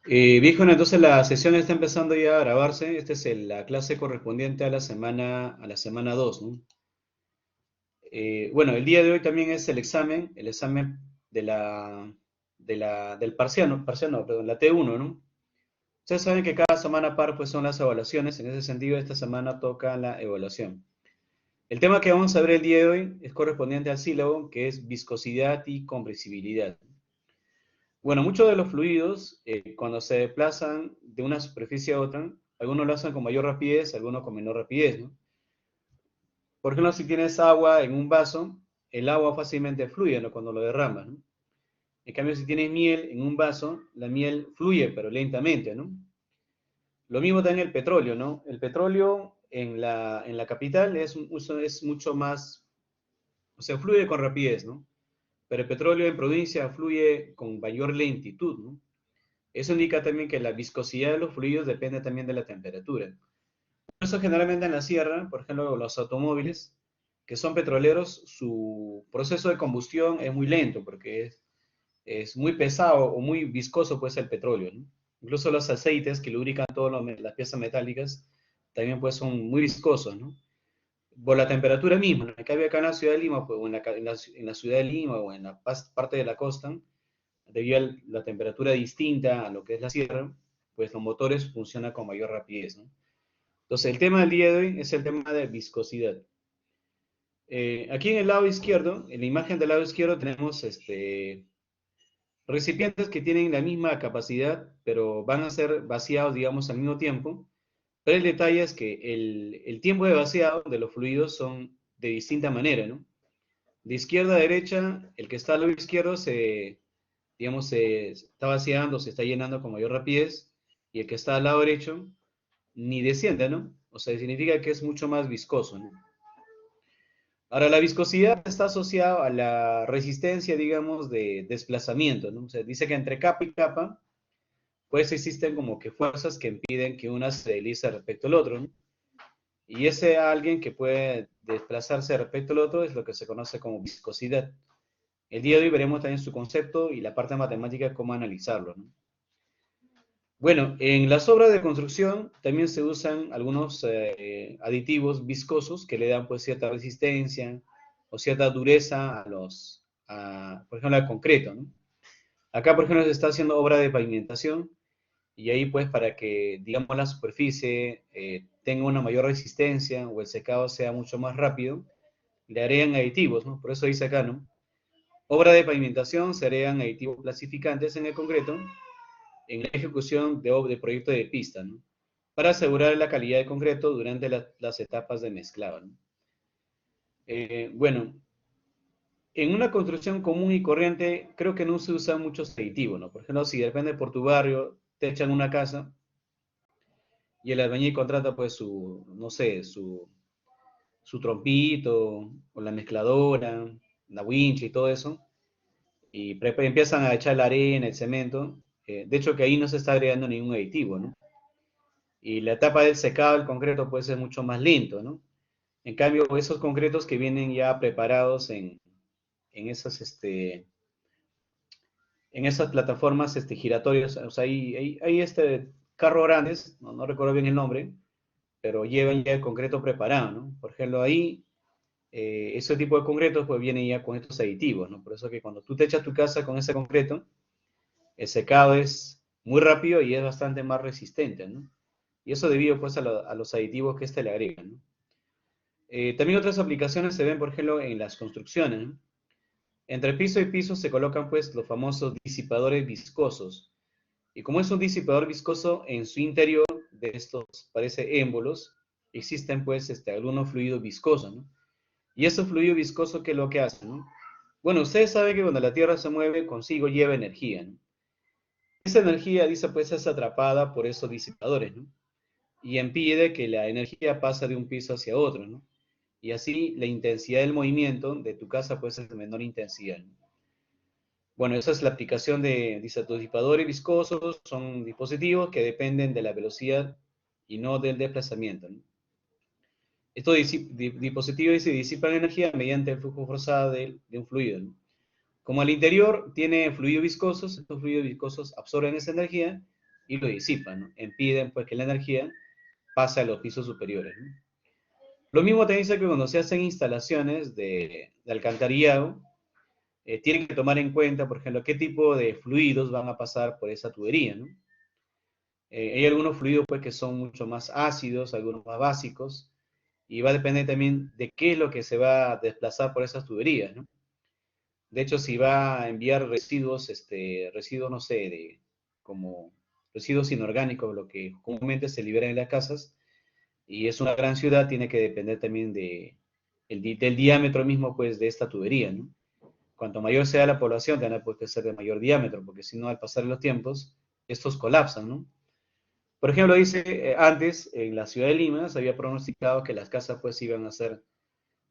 Viejo, entonces la sesión está empezando ya a grabarse. Esta es la clase correspondiente a la semana 2, ¿no? Bueno, el día de hoy también es el examen de del parcial no, perdón, la T1, ¿no? Ustedes saben que cada semana par pues son las evaluaciones. En ese sentido, esta semana toca la evaluación. El tema que vamos a ver el día de hoy es correspondiente al sílabo, que es viscosidad y compresibilidad. Bueno, muchos de los fluidos, cuando se desplazan de una superficie a otra, algunos lo hacen con mayor rapidez, algunos con menor rapidez, ¿no? Por ejemplo, si tienes agua en un vaso, el agua fácilmente fluye, ¿no? Cuando lo derramas, ¿no? En cambio, si tienes miel en un vaso, la miel fluye, pero lentamente, ¿no? Lo mismo también el petróleo, ¿no? El petróleo en la capital es mucho más, o sea, fluye con rapidez, ¿no? Pero el petróleo en provincia fluye con mayor lentitud, ¿no? Eso indica también que la viscosidad de los fluidos depende también de la temperatura. Por eso generalmente en la sierra, por ejemplo, los automóviles que son petroleros, su proceso de combustión es muy lento porque es muy pesado o muy viscoso puede ser el petróleo, ¿no? Incluso los aceites que lubrican todas las piezas metálicas también pues son muy viscosos, ¿no? Por la temperatura misma, ¿no? En cambio acá en la ciudad de Lima, pues, o en la ciudad de Lima o en la parte de la costa, debido a la temperatura distinta a lo que es la sierra, pues los motores funcionan con mayor rapidez, ¿no? Entonces, el tema del día de hoy es el tema de viscosidad. Aquí en el lado izquierdo, en la imagen del lado izquierdo, tenemos recipientes que tienen la misma capacidad, pero van a ser vaciados, digamos, al mismo tiempo. Pero el detalle es que el tiempo de vaciado de los fluidos son de distinta manera, ¿no? De izquierda a derecha, el que está al lado izquierdo digamos, se está vaciando, se está llenando con mayor rapidez, y el que está al lado derecho ni desciende, ¿no? O sea, significa que es mucho más viscoso, ¿no? Ahora, la viscosidad está asociada a la resistencia, digamos, de desplazamiento, ¿no? O sea, dice que entre capa y capa, pues existen como que fuerzas que impiden que una se deslice respecto al otro, ¿no? Y ese alguien que puede desplazarse respecto al otro es lo que se conoce como viscosidad. El día de hoy veremos también su concepto y la parte matemática, cómo analizarlo, ¿no? Bueno, en las obras de construcción también se usan algunos aditivos viscosos que le dan pues cierta resistencia o cierta dureza por ejemplo, al concreto, ¿no? Acá, por ejemplo, se está haciendo obra de pavimentación y ahí pues para que, digamos, la superficie tenga una mayor resistencia o el secado sea mucho más rápido, le agregan aditivos, ¿no? Por eso dice acá, ¿no? Obra de pavimentación, se agregan aditivos clasificantes en el concreto en la ejecución de proyectos de pista, ¿no? Para asegurar la calidad de concreto durante las etapas de mezclado, ¿no? Bueno, en una construcción común y corriente, creo que no se usan muchos aditivos, ¿no? Por ejemplo, si depende por tu barrio, te echan una casa y el albañil contrata, pues, no sé, su trompito, o la mezcladora, la wincha y todo eso, y empiezan a echar la arena, el cemento. De hecho, que ahí no se está agregando ningún aditivo, ¿no? Y la etapa del secado del concreto puede ser mucho más lento, ¿no? En cambio, esos concretos que vienen ya preparados en esas, en esas plataformas giratorias, o sea, hay carros grandes, no recuerdo bien el nombre, pero llevan ya el concreto preparado, ¿no? Por ejemplo, ahí, ese tipo de concretos pues vienen ya con estos aditivos, ¿no? Por eso que cuando tú te echas tu casa con ese concreto, el secado es muy rápido y es bastante más resistente, ¿no? Y eso debido pues a los aditivos que le agregan, ¿no? También otras aplicaciones se ven, por ejemplo, en las construcciones, ¿no? Entre piso y piso se colocan pues los famosos disipadores viscosos. Y como es un disipador viscoso, en su interior de estos, parece émbolos, existen pues algunos fluidos viscosos, ¿no? Y esos fluidos viscosos, ¿qué es lo que hacen, no? Bueno, ustedes saben que cuando la Tierra se mueve, consigo lleva energía, ¿no? Esa energía, dice, pues es atrapada por esos disipadores, ¿no? Y impide que la energía pase de un piso hacia otro, ¿no? Y así la intensidad del movimiento de tu casa puede ser de menor intensidad, ¿no? Bueno, esa es la aplicación de disipadores viscosos, son dispositivos que dependen de la velocidad y no del desplazamiento, ¿no? Estos dispositivos se disipan energía mediante el flujo forzado de un fluido, ¿no? Como al interior tiene fluidos viscosos, estos fluidos viscosos absorben esa energía y lo disipan, ¿no? Impiden pues que la energía pase a los pisos superiores, ¿no? Lo mismo te dice que cuando se hacen instalaciones de alcantarillado, tienen que tomar en cuenta, por ejemplo, qué tipo de fluidos van a pasar por esa tubería, ¿no? Hay algunos fluidos pues que son mucho más ácidos, algunos más básicos, y va a depender también de qué es lo que se va a desplazar por esas tuberías, ¿no? De hecho, si va a enviar residuos, residuos, no sé, como residuos inorgánicos, lo que comúnmente se libera en las casas, y es una gran ciudad, tiene que depender también del diámetro mismo, pues, de esta tubería, ¿no? Cuanto mayor sea la población, tendrá pues, que ser de mayor diámetro, porque si no, al pasar los tiempos, estos colapsan, ¿no? Por ejemplo, dice, antes, en la ciudad de Lima, se había pronosticado que las casas, pues, iban a ser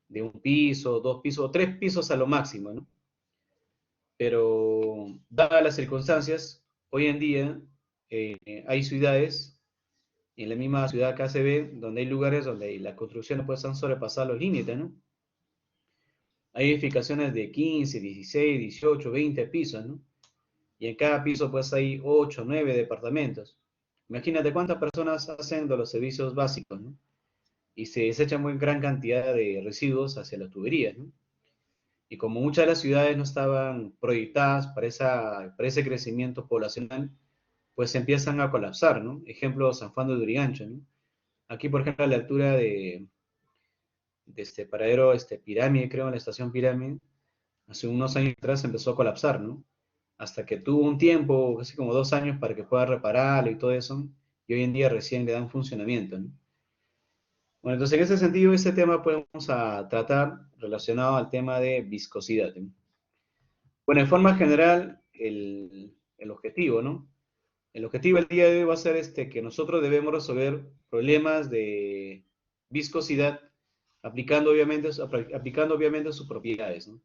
de un piso, dos pisos, o tres pisos a lo máximo, ¿no? Pero, dadas las circunstancias, hoy en día hay ciudades, en la misma ciudad acá se ve, donde hay lugares donde las construcciones pues han sobrepasado los límites, ¿no? Hay edificaciones de 15, 16, 18, 20 pisos, ¿no? Y en cada piso pues hay 8, 9 departamentos. Imagínate cuántas personas hacen de los servicios básicos, ¿no? Y se desechan muy gran cantidad de residuos hacia las tuberías, ¿no? Y como muchas de las ciudades no estaban proyectadas para ese crecimiento poblacional, pues se empiezan a colapsar, ¿no? Ejemplo, San Juan de Lurigancho, ¿no? Aquí, por ejemplo, a la altura de este paradero, Pirámide, creo, en la estación Pirámide, hace unos años atrás empezó a colapsar, ¿no? Hasta que tuvo un tiempo, casi como 2 años, para que pueda repararlo y todo eso, y hoy en día recién le dan funcionamiento, ¿no? Bueno, entonces en ese sentido, este tema podemos a tratar relacionado al tema de viscosidad, ¿no? Bueno, en forma general, el objetivo, ¿no? El objetivo del día de hoy va a ser que nosotros debemos resolver problemas de viscosidad aplicando obviamente sus propiedades, ¿no?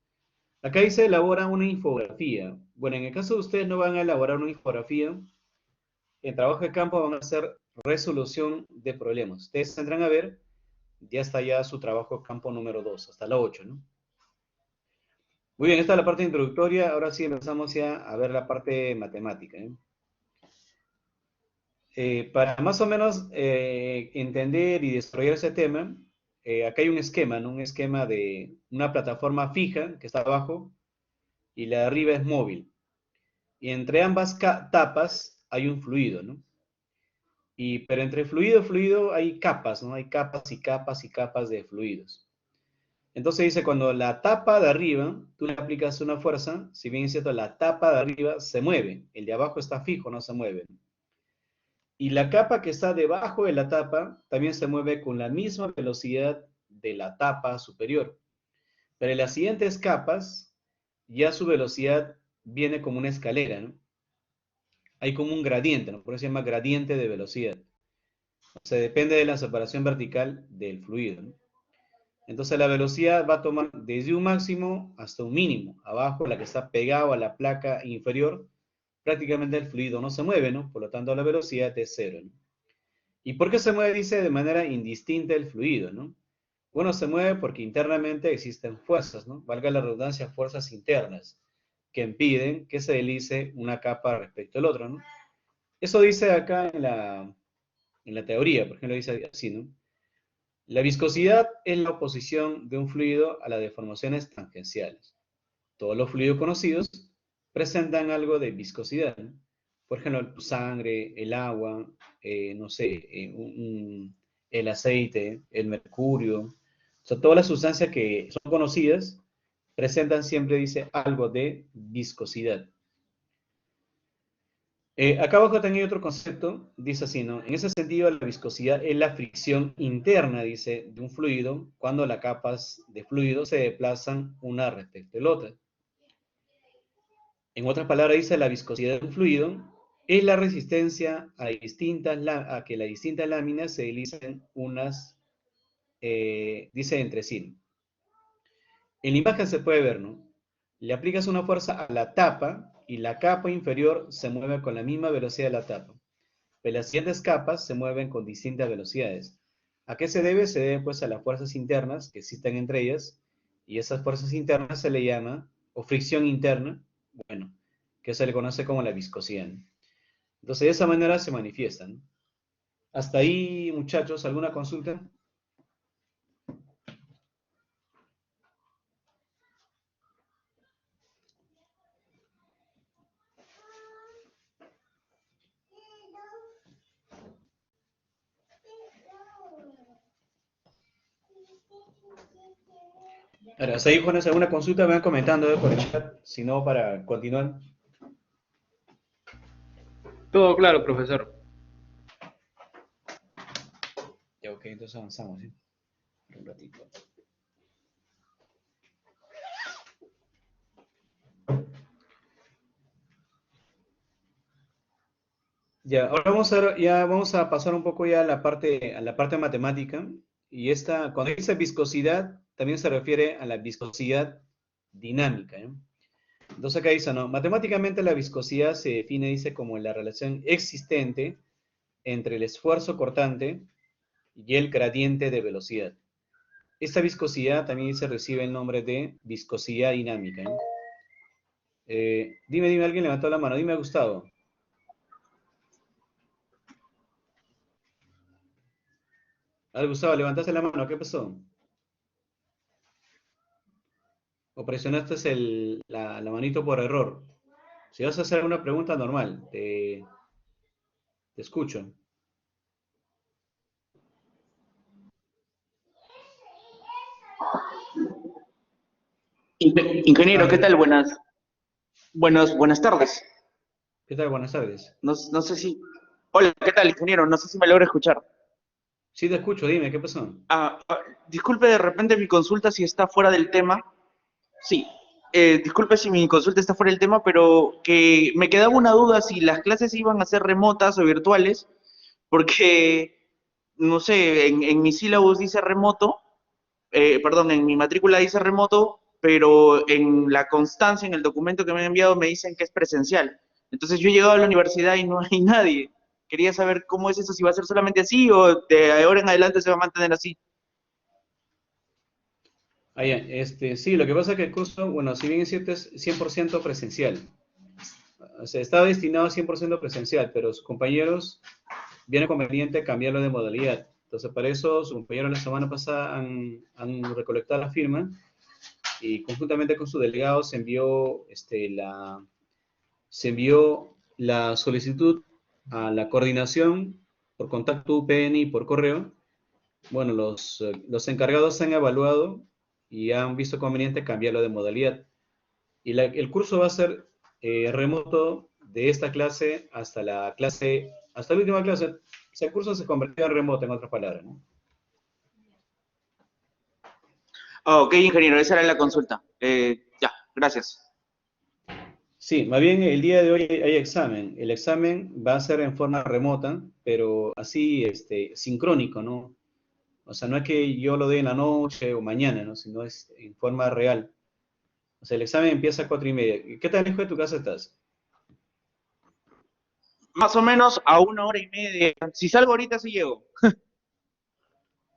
Acá dice elabora una infografía. Bueno, en el caso de ustedes no van a elaborar una infografía, en trabajo de campo van a hacer resolución de problemas. Ustedes tendrán a ver, ya está ya su trabajo de campo número 2, hasta la 8, ¿no? Muy bien, esta es la parte introductoria, ahora sí empezamos ya a ver la parte matemática, ¿eh? Para más o menos entender y desarrollar ese tema, acá hay un esquema, ¿no? Un esquema de una plataforma fija que está abajo y la de arriba es móvil. Y entre ambas tapas hay un fluido, ¿no? Pero entre fluido y fluido hay capas, ¿no? Hay capas y capas y capas de fluidos. Entonces dice, cuando la tapa de arriba, tú le aplicas una fuerza, si bien es cierto, la tapa de arriba se mueve, el de abajo está fijo, no se mueve. Y la capa que está debajo de la tapa también se mueve con la misma velocidad de la tapa superior. Pero en las siguientes capas, ya su velocidad viene como una escalera, ¿no? Hay como un gradiente, ¿no? Por eso se llama gradiente de velocidad. O sea, depende de la separación vertical del fluido, ¿no? Entonces la velocidad va a tomar desde un máximo hasta un mínimo. Abajo, la que está pegado a la placa inferior, prácticamente el fluido no se mueve, ¿no? Por lo tanto, la velocidad es cero, ¿no? ¿Y por qué se mueve? Dice de manera indistinta el fluido, ¿no? Bueno, se mueve porque internamente existen fuerzas, ¿no? Valga la redundancia, fuerzas internas que impiden que se deslice una capa respecto al otro, ¿no? Eso dice acá en la teoría, por ejemplo, dice así, ¿no? La viscosidad es la oposición de un fluido a las deformaciones tangenciales. Todos los fluidos conocidos presentan algo de viscosidad, ¿no? Por ejemplo, sangre, el agua, no sé, el aceite, el mercurio. O sea, todas las sustancias que son conocidas presentan siempre, dice, algo de viscosidad. Acá abajo también hay otro concepto, dice así, ¿no? En ese sentido, la viscosidad es la fricción interna, dice, de un fluido cuando las capas de fluido se desplazan una respecto de la otra. En otras palabras, dice la viscosidad de un fluido es la resistencia a que las distintas láminas se deslicen unas, dice entre sí. En la imagen se puede ver, ¿no? Le aplicas una fuerza a la tapa y la capa inferior se mueve con la misma velocidad de la tapa. Pero las siguientes capas se mueven con distintas velocidades. ¿A qué se debe? Se debe pues a las fuerzas internas que existen entre ellas, y esas fuerzas internas se le llama, o fricción interna, bueno, que se le conoce como la viscosidad. Entonces, de esa manera se manifiestan. Hasta ahí, muchachos, ¿alguna consulta? Ahora, hasta ahí, Juanes, ¿alguna consulta? Me van comentando por el chat, si no, para continuar. Todo claro, profesor. Ya, ok, entonces avanzamos, ¿sí? Un ratito. Ya, ahora vamos a pasar un poco ya a la parte matemática. Y esta, cuando dice viscosidad, también se refiere a la viscosidad dinámica, ¿eh? Entonces acá dice, no, matemáticamente la viscosidad se define, dice, como la relación existente entre el esfuerzo cortante y el gradiente de velocidad. Esta viscosidad también se recibe el nombre de viscosidad dinámica, ¿eh? Dime, alguien levantó la mano, dime, Gustavo. A ver, Gustavo, levantaste la mano, ¿qué pasó? O presionaste la manito por error. Si vas a hacer alguna pregunta normal, te escucho. Ingeniero, ¿qué Ah, tal? Buenas tardes. ¿qué tal? Buenas tardes. No sé si... Hola, ¿qué tal, ingeniero? No sé si me logra escuchar. Sí, te escucho, dime, ¿qué pasó? Ah, ah, disculpe de repente mi consulta si está fuera del tema. Sí, disculpe si mi consulta está fuera del tema, pero que me quedaba una duda si las clases iban a ser remotas o virtuales, porque, no sé, en mi sílabus dice remoto, perdón, en mi matrícula dice remoto, pero en la constancia, en el documento que me han enviado, me dicen que es presencial. Entonces yo he llegado a la universidad y no hay nadie. Quería saber cómo es eso, si va a ser solamente así o de ahora en adelante se va a mantener así. Ah, ya, sí, lo que pasa es que el curso, bueno, si bien es cierto, es 100% presencial. O sea, está destinado a 100% presencial, pero sus compañeros viene conveniente cambiarlo de modalidad. Entonces, para eso, sus compañeros la semana pasada han recolectado la firma y conjuntamente con su delegado se envió la solicitud a la coordinación por contacto UPN y por correo. Bueno, los encargados han evaluado y han visto conveniente cambiarlo de modalidad. Y el curso va a ser remoto de esta clase hasta la última clase. O sea, el curso se convirtió en remoto, en otras palabras, ¿no? Ah, ok, ingeniero, esa era la consulta. Ya, gracias. Sí, más bien el día de hoy hay examen. El examen va a ser en forma remota, pero así, sincrónico, ¿no? O sea, no es que yo lo dé en la noche o mañana, ¿no? Sino es en forma real. O sea, el examen empieza a 4:30. ¿Qué tan lejos de tu casa estás? Más o menos a 1 hora y media. Si salgo ahorita, sí llego.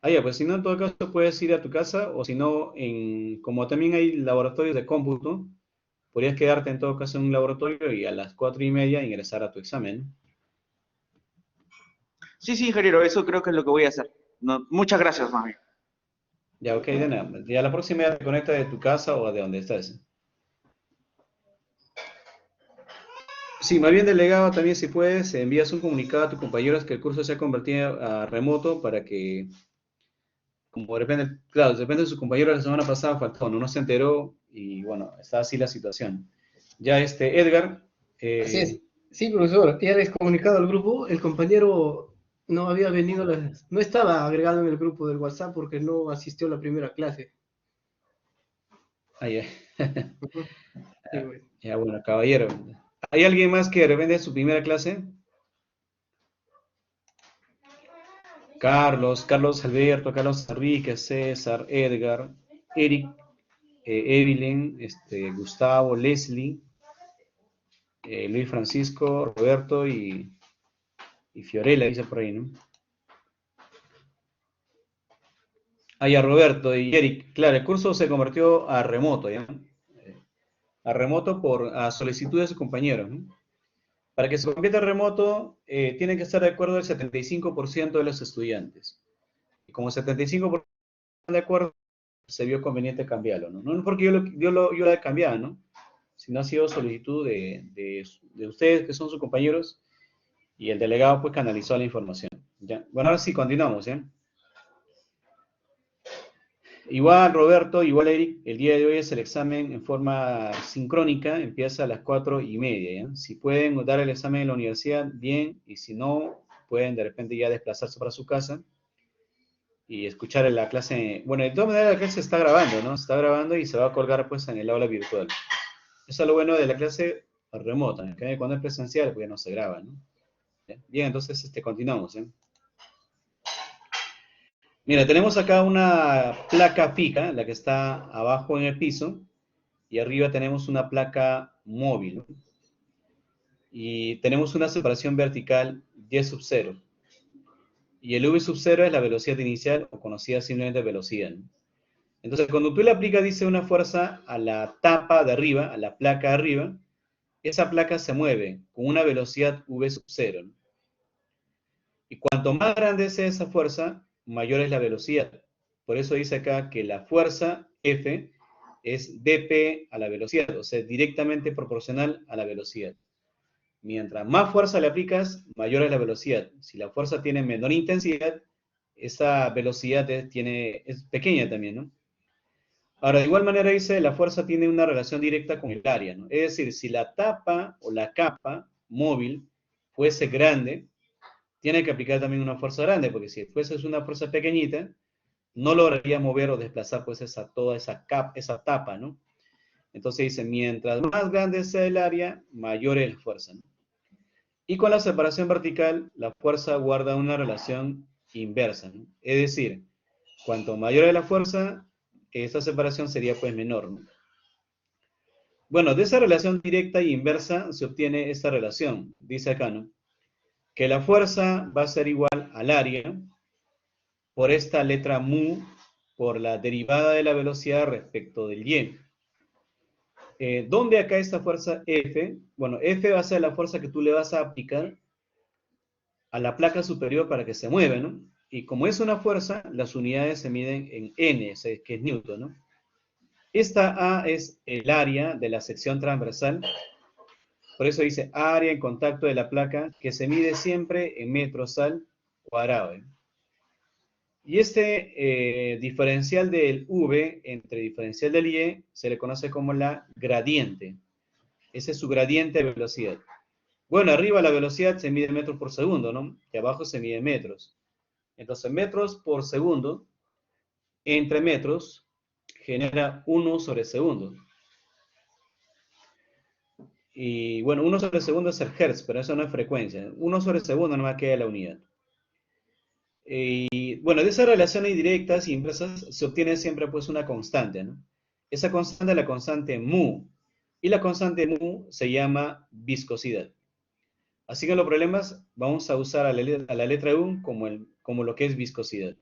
Ah, ya, pues si no, en todo caso puedes ir a tu casa o si no, como también hay laboratorios de cómputo, podrías quedarte en todo caso en un laboratorio y a las 4:30 ingresar a tu examen. Sí, sí, ingeniero, eso creo que es lo que voy a hacer. No, muchas gracias, mami. Ya, ok, de nada. Ya la próxima ya te conecta de tu casa o de donde estás. Sí, más bien delegado también si puedes, envías un comunicado a tus compañeros que el curso se ha convertido a remoto para que, como depende, claro, depende de sus compañeros, la semana pasada faltó, no se enteró y bueno, está así la situación. Ya Edgar, Así eh, es. Sí, profesor, ya les he comunicado al grupo. El compañero no había venido, no estaba agregado en el grupo del WhatsApp porque no asistió a la primera clase. ah, ya. Ujú. Sí, bueno. Ya, bueno, caballero. ¿Hay alguien más que de repente es su primera clase? Carlos Alberto, Carlos Enrique, César, Edgar, Eric, Evelyn, Gustavo, Leslie, Luis Francisco, Roberto y Fiorella, dice por ahí, ¿no? Ah, ya, Roberto y Eric. Claro, el curso se convirtió a remoto, ¿ya? A remoto a solicitud de sus compañeros, ¿no? Para que se convierta en remoto, tiene que estar de acuerdo el 75% de los estudiantes. Y como 75% de acuerdo, se vio conveniente cambiarlo, ¿no? No porque yo la he cambiado, ¿no? Sino ha sido solicitud de ustedes, que son sus compañeros, y el delegado pues canalizó la información. ¿Ya? Bueno, ahora sí continuamos, ¿eh? Igual Roberto, igual Eric, el día de hoy es el examen en forma sincrónica, empieza a las 4:30, ¿ya? Si pueden dar el examen en la universidad, bien, y si no, pueden de repente ya desplazarse para su casa y escuchar la clase. Bueno, de todas maneras la clase se está grabando, ¿no? Se está grabando y se va a colgar pues en el aula virtual. Eso es lo bueno de la clase remota, que cuando es presencial pues ya no se graba, ¿no? Bien, entonces continuamos, ¿eh? Mira, tenemos acá una placa fija, la que está abajo en el piso, y arriba tenemos una placa móvil, ¿no? Y tenemos una separación vertical y sub 0. Y el v sub 0 es la velocidad inicial, o conocida simplemente velocidad, ¿no? Entonces, cuando tú le aplicas, dice, una fuerza a la tapa de arriba, a la placa de arriba, esa placa se mueve con una velocidad v sub 0, ¿no? Y cuanto más grande sea esa fuerza, mayor es la velocidad. Por eso dice acá que la fuerza F es dp a la velocidad, o sea, directamente proporcional a la velocidad. Mientras más fuerza le aplicas, mayor es la velocidad. Si la fuerza tiene menor intensidad, esa velocidad es pequeña también, ¿no? Ahora, de igual manera dice, la fuerza tiene una relación directa con el área, ¿no? Es decir, si la tapa o la capa móvil fuese grande, tiene que aplicar también una fuerza grande, porque si fuese una fuerza pequeñita, no lograría mover o desplazar pues toda esa tapa, ¿no? Entonces dice, mientras más grande sea el área, mayor es la fuerza, ¿no? Y con la separación vertical, la fuerza guarda una relación inversa, ¿no? Es decir, cuanto mayor es la fuerza, esta separación sería pues menor, ¿no? Bueno, de esa relación directa e inversa se obtiene esta relación. Dice acá, ¿no? Que la fuerza va a ser igual al área por esta letra mu por la derivada de la velocidad respecto del y. ¿Dónde acá esta fuerza F? Bueno, F va a ser la fuerza que tú le vas a aplicar a la placa superior para que se mueva, ¿no? Y como es una fuerza, las unidades se miden en N, que es Newton, ¿no? Esta A es el área de la sección transversal, por eso dice área en contacto de la placa, que se mide siempre en metros al cuadrado, ¿eh? Y este diferencial del V entre diferencial del Y se le conoce como la gradiente. Ese es su gradiente de velocidad. Bueno, arriba la velocidad se mide en metros por segundo, ¿no? Y abajo se mide en metros. Entonces, metros por segundo entre metros genera 1 sobre segundo. Y bueno, 1 sobre segundo es el hertz, pero eso no es frecuencia. 1 sobre segundo nomás queda la unidad. Y bueno, de esas relaciones directas y inversas se obtiene siempre pues una constante, ¿no? Esa constante es la constante mu. Y la constante mu se llama viscosidad. Así que en los problemas vamos a usar a la letra U como lo que es viscosidad.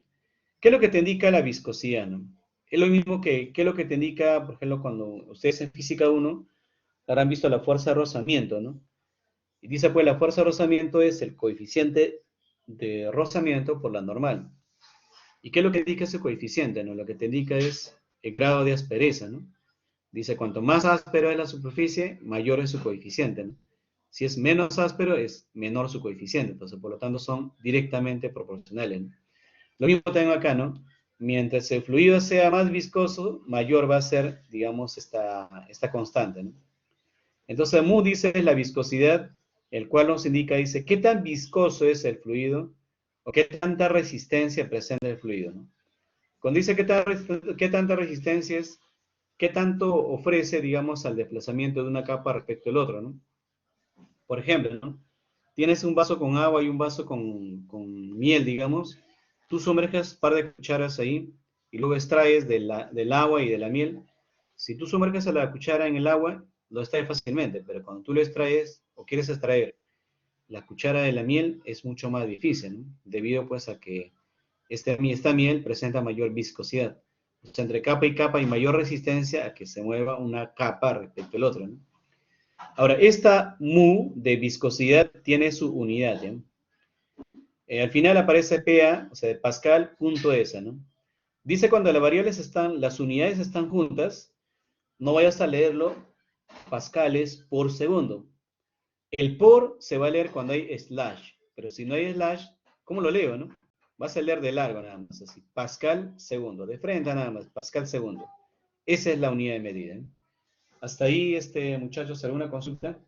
¿Qué es lo que te indica la viscosidad, no? Es lo mismo ¿qué es lo que te indica, por ejemplo, cuando ustedes en física 1 habrán visto la fuerza de rozamiento, ¿no? Y dice pues la fuerza de rozamiento es el coeficiente de rozamiento por la normal. ¿Y qué es lo que indica ese coeficiente, no? Lo que te indica es el grado de aspereza, ¿no? Dice, cuanto más áspero es la superficie, mayor es su coeficiente, ¿no? Si es menos áspero, es menor su coeficiente. Entonces, por lo tanto, son directamente proporcionales, ¿no? Lo mismo tengo acá, ¿no? Mientras el fluido sea más viscoso, mayor va a ser, digamos, esta constante, ¿no? Entonces, mu dice la viscosidad, el cual nos indica, dice, qué tan viscoso es el fluido o qué tanta resistencia presenta el fluido, ¿no? Cuando dice qué tanta resistencia es, qué tanto ofrece, digamos, al desplazamiento de una capa respecto al otro, ¿no? Por ejemplo, ¿no? Tienes un vaso con agua y un vaso con miel, digamos. Tú sumerges un par de cucharas ahí y luego extraes del agua y de la miel. Si tú sumerges a la cuchara en el agua, lo extraes fácilmente, pero cuando tú lo extraes o quieres extraer la cuchara de la miel, es mucho más difícil, ¿no? Debido pues a que esta miel presenta mayor viscosidad. O sea, entre capa y capa hay mayor resistencia a que se mueva una capa respecto al otro, ¿no? Ahora, esta mu de viscosidad tiene su unidad, ¿eh? Al final aparece PA, o sea, de Pascal, punto esa, ¿no? Dice cuando las unidades están juntas, no vayas a leerlo pascales por segundo. El por se va a leer cuando hay slash, pero si no hay slash, ¿cómo lo leo, no? Vas a leer de largo nada más, así. Pascal segundo, de frente nada más, Pascal segundo. Esa es la unidad de medida, ¿eh? Hasta ahí, muchachos, ¿alguna consulta?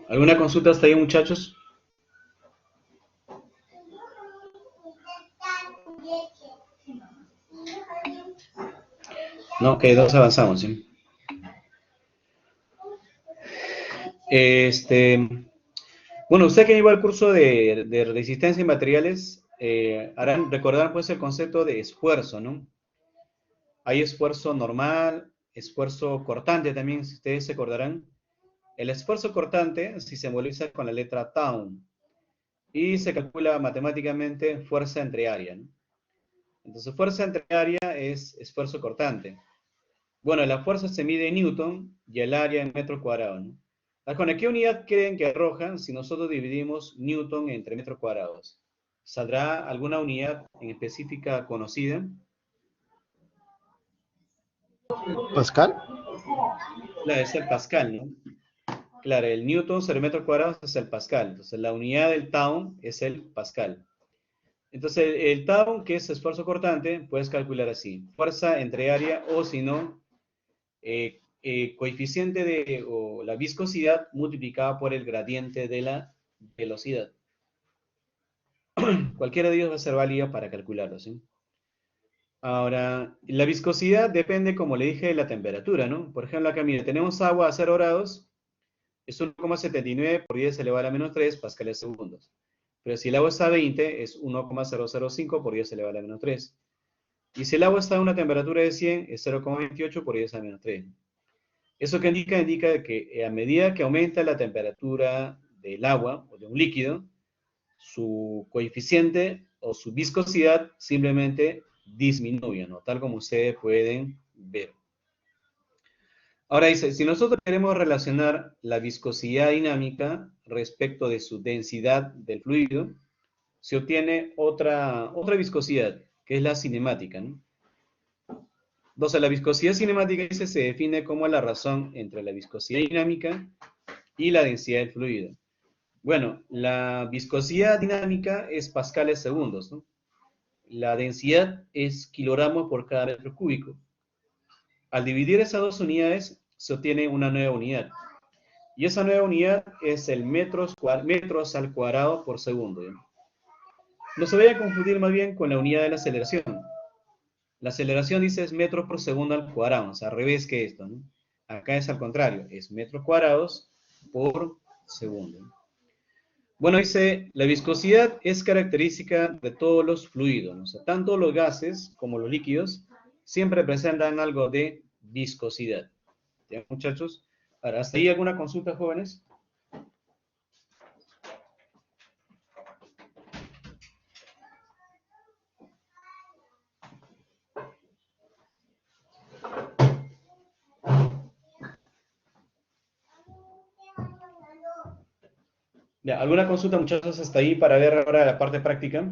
¿Alguna consulta hasta ahí, muchachos? No, que dos avanzamos, ¿sí? Bueno, usted que lleva el curso de resistencia en materiales, harán recordar pues el concepto de esfuerzo, ¿no? Hay esfuerzo normal, esfuerzo cortante también, si ustedes se acordarán. El esfuerzo cortante se simboliza con la letra tau y se calcula matemáticamente fuerza entre área, ¿no? Entonces, fuerza entre área es esfuerzo cortante. Bueno, la fuerza se mide en Newton y el área en metro cuadrado, ¿no? ¿Con qué unidad creen que arrojan si nosotros dividimos Newton entre metros cuadrados? ¿Saldrá alguna unidad en específica conocida? Pascal. Claro, es el Pascal, ¿no? Claro, el Newton sobre metro cuadrado es el Pascal. Entonces, la unidad del Tau es el Pascal. Entonces, el Tau, que es esfuerzo cortante, puedes calcular así. Fuerza entre área o, si no, coeficiente o la viscosidad multiplicada por el gradiente de la velocidad. Cualquiera de ellos va a ser válido para calcularlo, ¿sí? Ahora, la viscosidad depende, como le dije, de la temperatura, ¿no? Por ejemplo, acá, mire, tenemos agua a 0 grados, es 1,79 por 10 elevado a la menos 3 pascales segundos. Pero si el agua está a 20, es 1,005 por 10 elevado a la menos 3. Y si el agua está a una temperatura de 100, es 0,28 por 10 a la menos 3. ¿Eso qué indica? Indica que a medida que aumenta la temperatura del agua o de un líquido, su coeficiente o su viscosidad simplemente disminuye, ¿no? Tal como ustedes pueden ver. Ahora dice, si nosotros queremos relacionar la viscosidad dinámica respecto de su densidad del fluido, se obtiene otra viscosidad, que es la cinemática, ¿no? Entonces, la viscosidad cinemática se define como la razón entre la viscosidad dinámica y la densidad del fluido. Bueno, la viscosidad dinámica es pascales segundos, ¿no? La densidad es kilogramos por cada metro cúbico. Al dividir esas dos unidades, se obtiene una nueva unidad. Y esa nueva unidad es el metros al cuadrado por segundo, ¿no? No se vaya a confundir más bien con la unidad de la aceleración. La aceleración dice es metros por segundo al cuadrado, o sea, al revés que esto, ¿no? Acá es al contrario, es metros cuadrados por segundo. Bueno, dice, la viscosidad es característica de todos los fluidos, ¿no? O sea, tanto los gases como los líquidos siempre presentan algo de viscosidad. ¿Ya, muchachos? Ahora, ¿hasta ahí alguna consulta, jóvenes? Ya, ¿alguna consulta, muchachos, hasta ahí para ver ahora la parte práctica?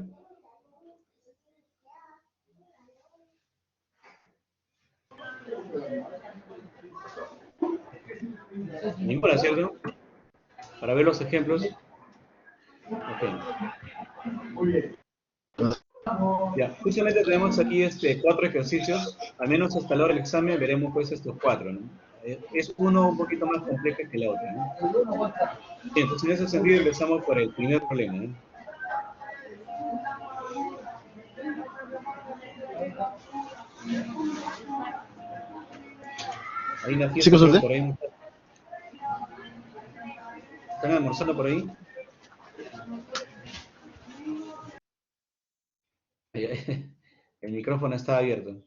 Ninguna, ¿cierto? Para ver los ejemplos. Ok. Ya, justamente tenemos aquí 4 ejercicios, al menos hasta la hora del examen veremos pues estos 4, ¿no? Es uno un poquito más complejo que la otra, ¿no? Bien, entonces en ese sentido empezamos por el primer problema, ¿no? Hay una fiesta por ahí. ¿Están almorzando por ahí? El micrófono está abierto.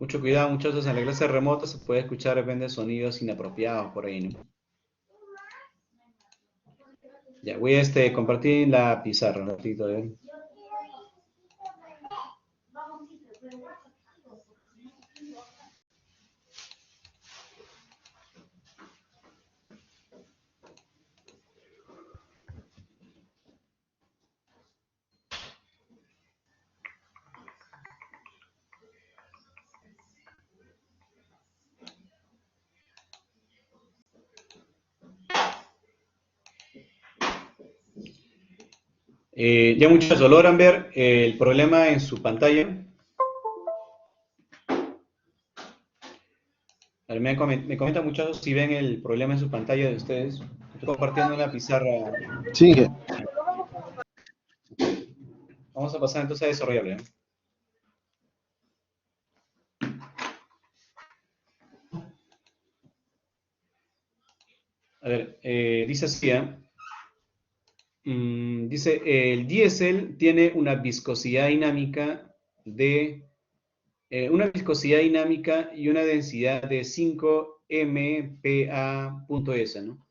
Mucho cuidado, muchachos, en la clase remota se puede escuchar de repente sonidos inapropiados por ahí, ¿no? Ya, voy a compartir la pizarra un ratito, a ver. Ya muchachos, ¿logran ver el problema en su pantalla? A ver, me comentan muchachos si ven el problema en su pantalla de ustedes. Estoy compartiendo una pizarra. Sí, Vamos a pasar entonces a desarrollarlo, ¿eh? A ver, dice así, ¿eh? Dice, el diésel tiene una viscosidad dinámica y una densidad de 5 MPa.s, ¿no?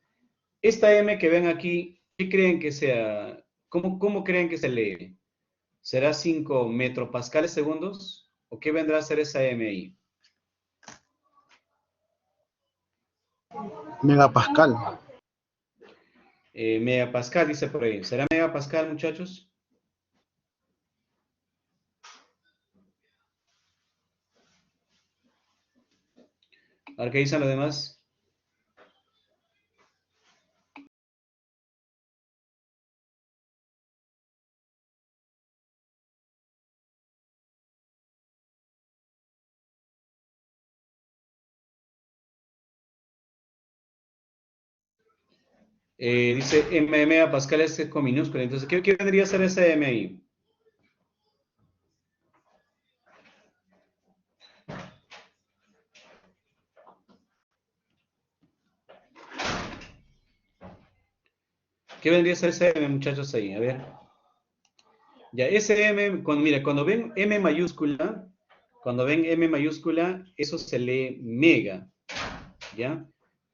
Esta M que ven aquí, ¿qué creen que sea? ¿Cómo creen que se lee? ¿Será 5 metropascales segundos? ¿O qué vendrá a ser esa M ahí? megapascal. Megapascal dice por ahí. ¿Será megapascal, muchachos? A ver qué dicen los demás. Dice M megapascal es con minúscula. Entonces, ¿qué vendría a ser esa M ahí? ¿Qué vendría a ser esa M, muchachos, ahí? A ver. Ya, ese M, mira, cuando ven M mayúscula, eso se lee mega, ¿ya?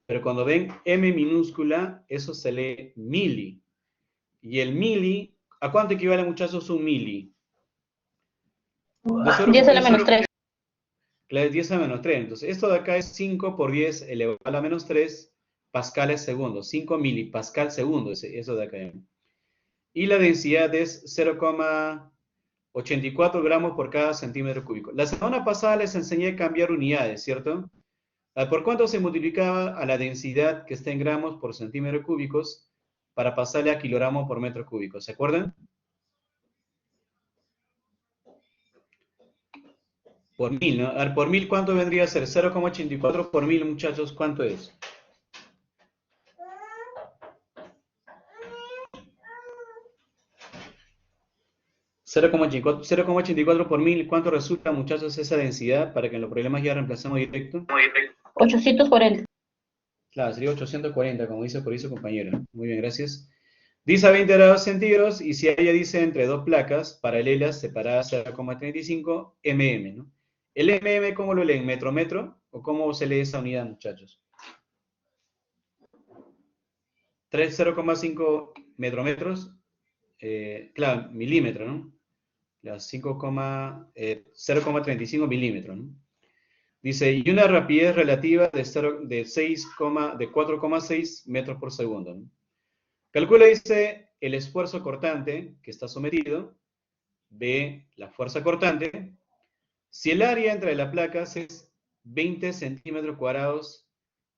Pero cuando ven M minúscula, eso se lee mili. Y el mili, ¿a cuánto equivale, muchachos, un mili? De seguro que 10 a la ustedes menos saben, 3. claro, es 10 a la menos 3. Entonces, esto de acá es 5 por 10 elevado a la menos 3 pascales segundo. 5 milipascal segundo, eso de acá. Y la densidad es 0,84 gramos por cada centímetro cúbico. La semana pasada les enseñé a cambiar unidades, ¿cierto? ¿Por cuánto se multiplicaba a la densidad que está en gramos por centímetro cúbicos para pasarle a kilogramos por metro cúbico? ¿Se acuerdan? Por mil, ¿no? A ver, por mil, ¿cuánto vendría a ser? 0,84 por mil, muchachos, ¿cuánto es? Cero coma ochenta y cuatro por mil, ¿cuánto resulta, muchachos, esa densidad? Para que en los problemas ya reemplazamos directo. 840. Claro, sería 840, como dice por ahí su compañero. Muy bien, gracias. Dice a 20 grados centígrados y si ella dice entre dos placas paralelas separadas 0,35 mm, ¿no? ¿El mm cómo lo leen? ¿Metro, metro? ¿O cómo se lee esa unidad, muchachos? 0,5 metros, claro, milímetro, ¿no? Claro, 0,35 milímetros, ¿no? Dice, y una rapidez relativa de 4,6 metros por segundo, ¿no? Calcula, dice, el esfuerzo cortante que está sometido, B, la fuerza cortante, si el área entre las placas es 20 centímetros cuadrados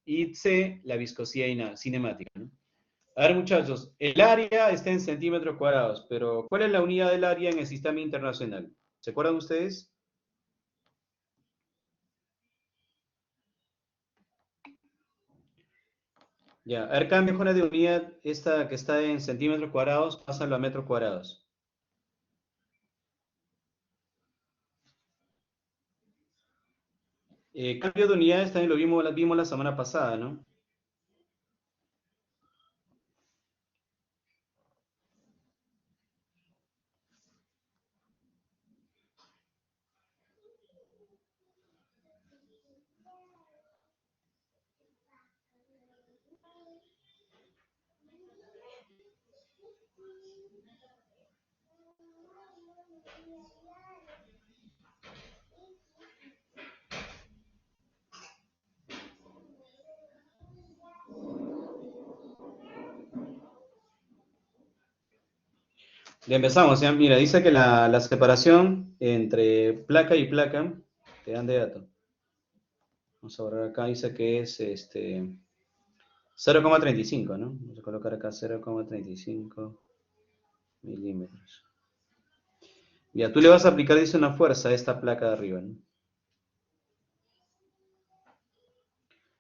y C, la viscosidad cinemática, ¿no? A ver, muchachos, el área está en centímetros cuadrados, pero ¿cuál es la unidad del área en el sistema internacional? ¿Se acuerdan ustedes? Ya, a ver, cada mejora de unidad, esta que está en centímetros cuadrados, pásalo a metros cuadrados. Cambio de unidades también lo vimos la semana pasada, ¿no? Ya empezamos, ya. Mira, dice que la separación entre placa y placa te dan de dato. Vamos a borrar acá, dice que es 0,35, ¿no? Vamos a colocar acá 0,35 milímetros. Ya, tú le vas a aplicar, dice, una fuerza a esta placa de arriba, ¿no?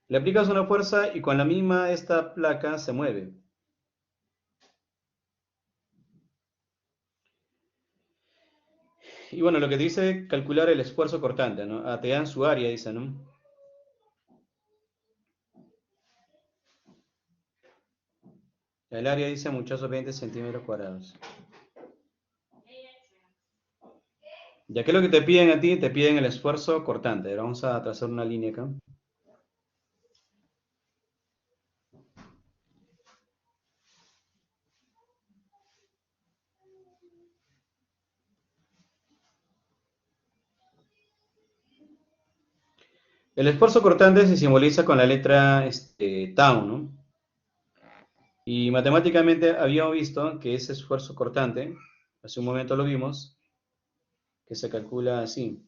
Le aplicas una fuerza y con la misma esta placa se mueve. Y bueno, lo que te dice calcular el esfuerzo cortante, ¿no? Ah, te dan su área, dice, ¿no? El área dice muchachos 20 centímetros cuadrados. Ya que lo que te piden a ti, te piden el esfuerzo cortante. Ahora vamos a trazar una línea acá. El esfuerzo cortante se simboliza con la letra tau, ¿no? Y matemáticamente habíamos visto que ese esfuerzo cortante, hace un momento lo vimos, que se calcula así.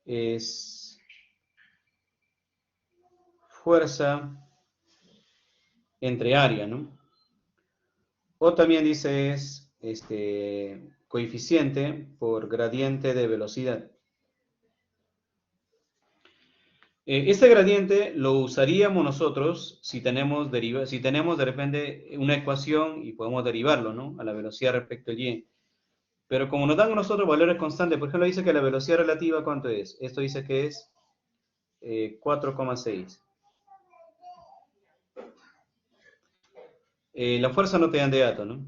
Es fuerza entre área, ¿no? O también dice es coeficiente por gradiente de velocidad. Este gradiente lo usaríamos nosotros si tenemos de repente una ecuación y podemos derivarlo, ¿no? A la velocidad respecto al y. Pero como nos dan nosotros valores constantes, por ejemplo, dice que la velocidad relativa, ¿cuánto es? Esto dice que es 4,6. La fuerza no te dan de dato, ¿no?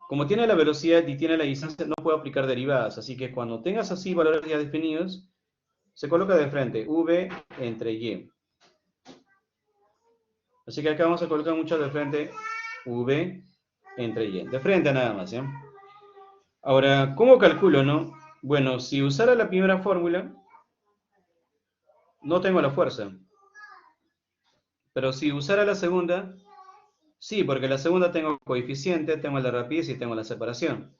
Como tiene la velocidad y tiene la distancia, no puedo aplicar derivadas. Así que cuando tengas así valores ya definidos, se coloca de frente v entre y. Así que acá vamos a colocar mucho de frente v entre y. De frente nada más, ¿ya? Ahora, ¿cómo calculo, no? Bueno, si usara la primera fórmula, no tengo la fuerza. Pero si usara la segunda, sí, porque la segunda tengo coeficiente, tengo la rapidez y tengo la separación.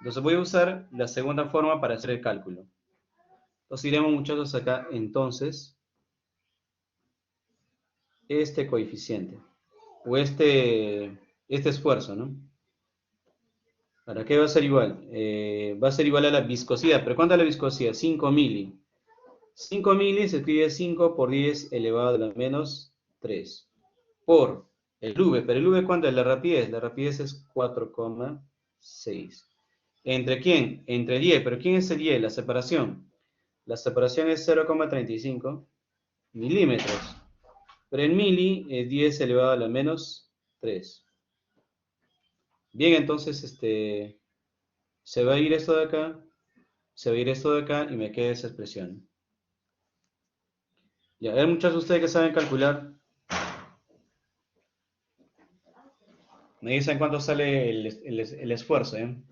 Entonces voy a usar la segunda forma para hacer el cálculo. Entonces iremos muchachos acá, entonces, este coeficiente, o este esfuerzo, ¿no? ¿Para qué va a ser igual? Va a ser igual a la viscosidad. ¿Pero cuánto es la viscosidad? 5 mili. 5 mili se escribe 5 por 10 elevado a la menos 3. Por el V. ¿Pero el V cuánto es? La rapidez. La rapidez es 4,6. ¿Entre quién? Entre el Y. ¿Pero quién es el Y? La separación. La separación es 0,35 milímetros. Pero en mili es 10 elevado a la menos 3. Bien, entonces se va a ir esto de acá, se va a ir esto de acá y me queda esa expresión. Ya, hay muchos de ustedes que saben calcular. Me dicen cuánto sale el esfuerzo, ¿eh?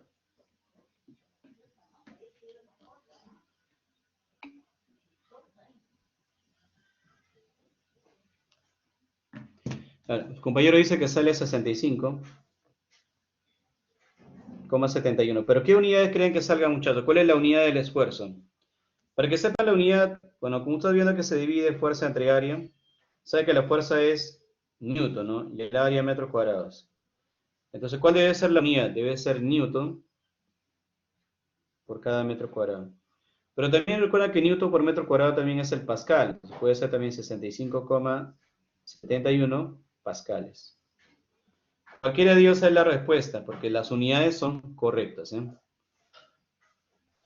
El compañero dice que sale 65,71. ¿Pero qué unidades creen que salga, muchachos? ¿Cuál es la unidad del esfuerzo? Para que sepan la unidad, bueno, como estás viendo que se divide fuerza entre área, sabe que la fuerza es newton, ¿no? Y el área metros cuadrados. Entonces, ¿cuál debe ser la unidad? Debe ser newton por cada metro cuadrado. Pero también recuerda que newton por metro cuadrado también es el pascal. Entonces puede ser también 65,71 pascales. Cualquiera de ellos es la respuesta, porque las unidades son correctas, ¿eh?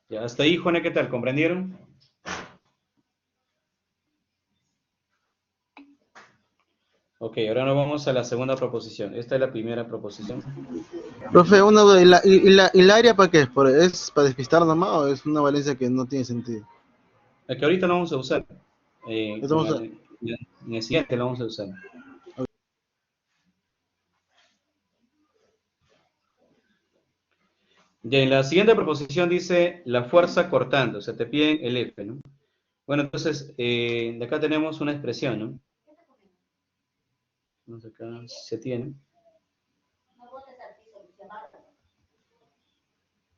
Ya, hasta ahí, Juana, ¿qué tal? ¿Comprendieron? Ok, ahora nos vamos a la segunda proposición. Esta es la primera proposición. Profe, una duda, ¿y la área para qué es? ¿Es para despistar nomás o es una valencia que no tiene sentido? La que ahorita no vamos a usar. Entonces, vamos a- En el siguiente lo vamos a usar. Ya en la siguiente proposición dice la fuerza cortante, o sea, te piden el F, ¿no? Bueno, entonces, de acá tenemos una expresión, ¿no? Entonces acá se tiene.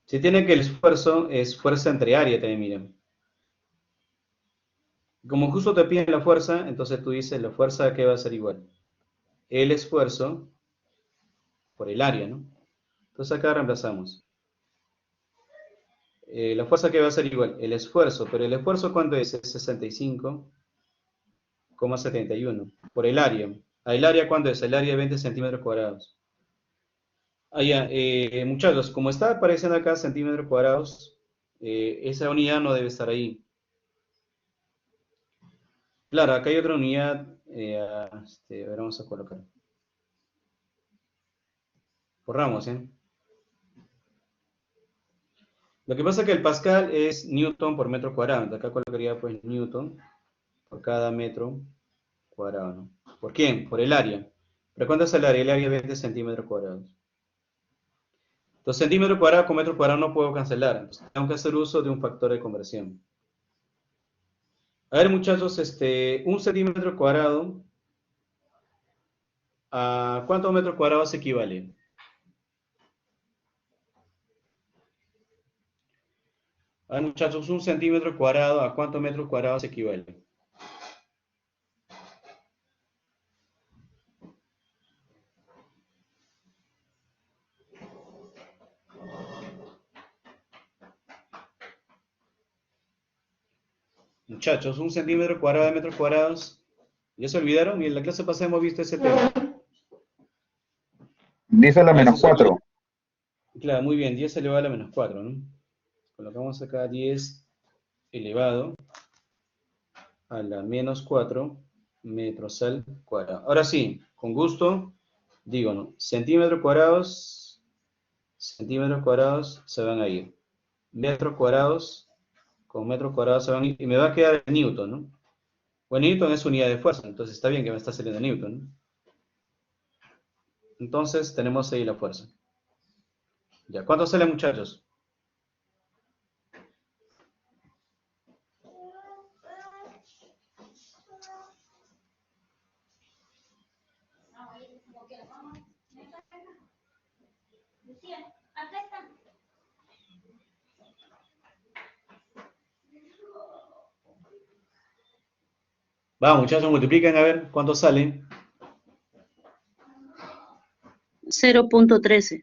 Se tiene que el esfuerzo es fuerza entre área también, miren. Como justo te piden la fuerza, entonces tú dices la fuerza que va a ser igual. El esfuerzo por el área, ¿no? Entonces acá reemplazamos. La fuerza que va a ser igual, el esfuerzo, pero el esfuerzo ¿cuánto es? Es 65,71 por el área. ¿El área cuánto es? El área de 20 centímetros cuadrados. Ah, ya, muchachos, como está apareciendo acá centímetros cuadrados, esa unidad no debe estar ahí. Claro, acá hay otra unidad, a ver, vamos a colocar. Borramos, ¿eh? Lo que pasa es que el Pascal es Newton por metro cuadrado. Acá colocaría pues Newton por cada metro cuadrado, ¿no? ¿Por quién? Por el área. ¿Pero cuánto es el área? El área es 20 centímetros cuadrados. Entonces, centímetro cuadrado con metro cuadrado no puedo cancelar. Entonces, tengo que hacer uso de un factor de conversión. A ver, muchachos, un centímetro cuadrado, ¿a cuántos metros cuadrados equivale? A ver, muchachos, un centímetro cuadrado, ¿a cuántos metros cuadrados equivale? Muchachos, un centímetro cuadrado de metros cuadrados. ¿Ya se olvidaron? Y en la clase pasada hemos visto ese tema. 10 a la A ver si menos se olvida. 4. Claro, muy bien, 10 elevado a la menos 4, ¿no? Colocamos acá 10 elevado a la menos 4 metros al cuadrado. Ahora sí, con gusto, digo, ¿no? Centímetros cuadrados se van a ir. Metros cuadrados con metros cuadrados se van a ir. Y me va a quedar el Newton, ¿no? Bueno, Newton es unidad de fuerza, entonces está bien que me está saliendo Newton, ¿no? Entonces tenemos ahí la fuerza. Ya, ¿cuánto sale, muchachos? Vamos, muchachos, multipliquen a ver cuánto sale. 0.13.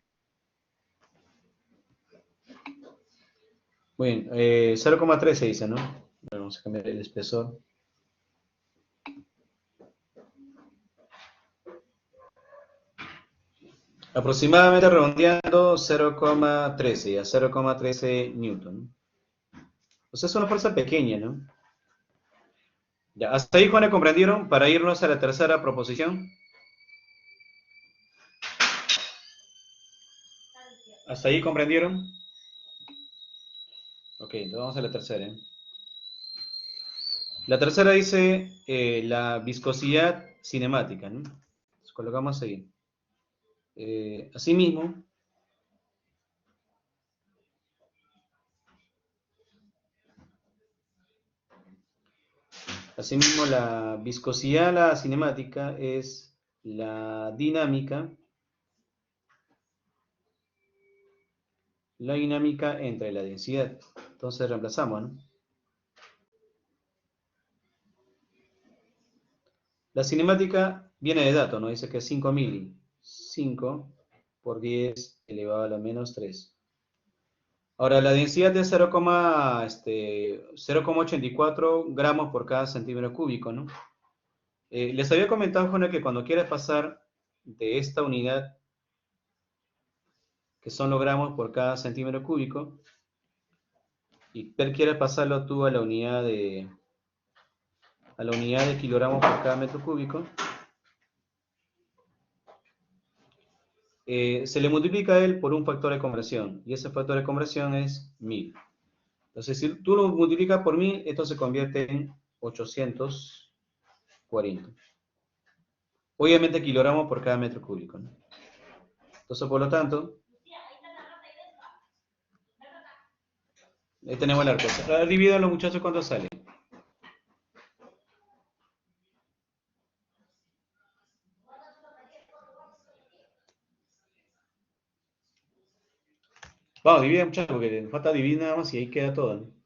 Muy bien, 0,13 dice, ¿no? Vamos a cambiar el espesor. Aproximadamente redondeando 0,13 a 0,13 newton. O sea, es una fuerza pequeña, ¿no? Ya, hasta ahí, Juana, ¿comprendieron? Para irnos a la tercera proposición. ¿Hasta ahí comprendieron? Ok, entonces vamos a la tercera, ¿eh? La tercera dice la viscosidad cinemática, ¿no? Entonces, colocamos ahí. Asimismo, la viscosidad la cinemática es la dinámica entre la densidad. Entonces reemplazamos, ¿no? La cinemática viene de dato, ¿no? Dice que es 5 mili. 5 por 10 elevado a la menos 3. Ahora, la densidad es 0,84 gramos por cada centímetro cúbico, ¿no? Les había comentado, Juana, que cuando quieres pasar de esta unidad, que son los gramos por cada centímetro cúbico, y quieres pasarlo tú a la unidad de kilogramos por cada metro cúbico, se le multiplica a él por un factor de conversión, y ese factor de conversión es 1000. Entonces, si tú lo multiplicas por 1000, esto se convierte en 840. Obviamente kilogramos por cada metro cúbico, ¿no? Entonces, por lo tanto, Ahí tenemos la respuesta. A ver, divídanlo, muchachos, ¿cuánto sale? Vamos, divide, muchachos, porque falta dividir nada más y ahí queda todo, ¿no?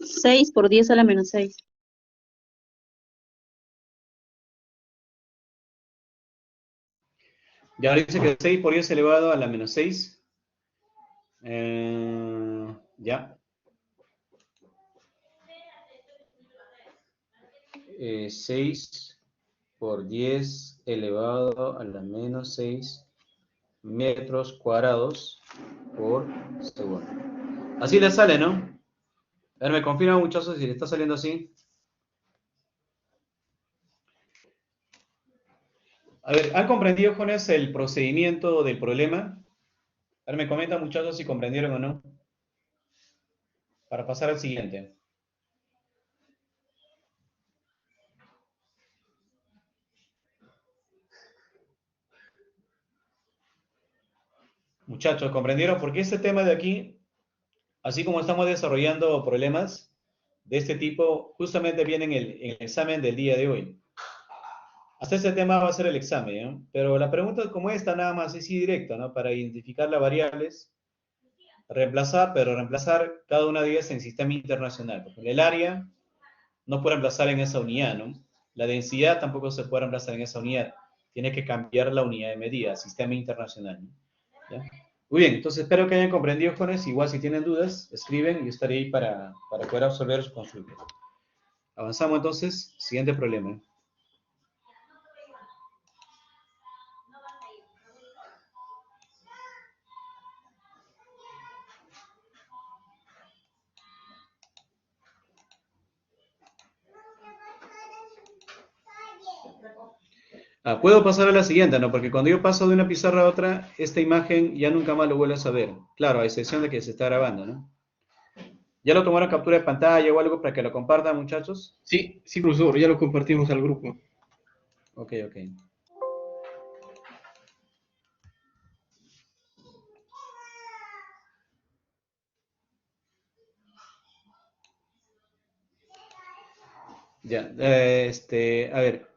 Seis por 10 a la menos 6. Ya ahora dice que 6 por 10 elevado a la menos 6. Ya. 6 por 10 elevado a la menos 6 metros cuadrados por segundo. Así le sale, ¿no? A ver, me confirman, muchachos, si le está saliendo así. A ver, ¿han comprendido, jóvenes, el procedimiento del problema? A ver, me comentan, muchachos, si comprendieron o no. Para pasar al siguiente. Muchachos, ¿comprendieron? Porque este tema de aquí, así como estamos desarrollando problemas de este tipo, justamente viene en el examen del día de hoy. Hasta este tema va a ser el examen, ¿no? Pero la pregunta como esta nada más es directa, ¿no? Para identificar las variables, reemplazar, pero reemplazar cada una de ellas en sistema internacional. Porque el área no puede reemplazar en esa unidad, ¿no? La densidad tampoco se puede reemplazar en esa unidad. Tiene que cambiar la unidad de medida, sistema internacional, ¿no? ¿Ya? Muy bien, entonces espero que hayan comprendido, jóvenes. Igual si tienen dudas, escriben y yo estaré ahí para poder absolver sus consultas. Avanzamos entonces, siguiente problema. Puedo pasar a la siguiente, ¿no? Porque cuando yo paso de una pizarra a otra, esta imagen ya nunca más lo vuelves a ver. Claro, a excepción de que se está grabando, ¿no? ¿Ya lo tomaron captura de pantalla o algo para que lo compartan, muchachos? Sí, sí, profesor, ya lo compartimos al grupo. Ok, ok. Ya, a ver.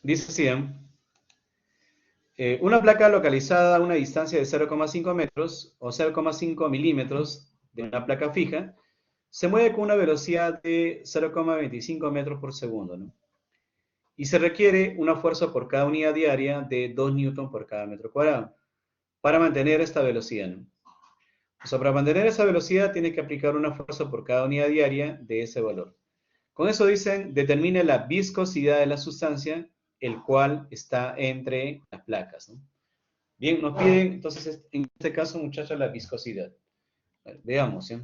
Dice así, ¿eh? Una placa localizada a una distancia de 0,5 metros o 0,5 milímetros de una placa fija se mueve con una velocidad de 0,25 metros por segundo, ¿no? Y se requiere una fuerza por cada unidad diaria de 2 newton por cada metro cuadrado para mantener esta velocidad, ¿no? O sea, para mantener esa velocidad tiene que aplicar una fuerza por cada unidad diaria de ese valor. Con eso dicen, determine la viscosidad de la sustancia, el cual está entre las placas, ¿no? Bien, nos piden, entonces, en este caso, muchachos, la viscosidad. A ver, veamos, ¿sí?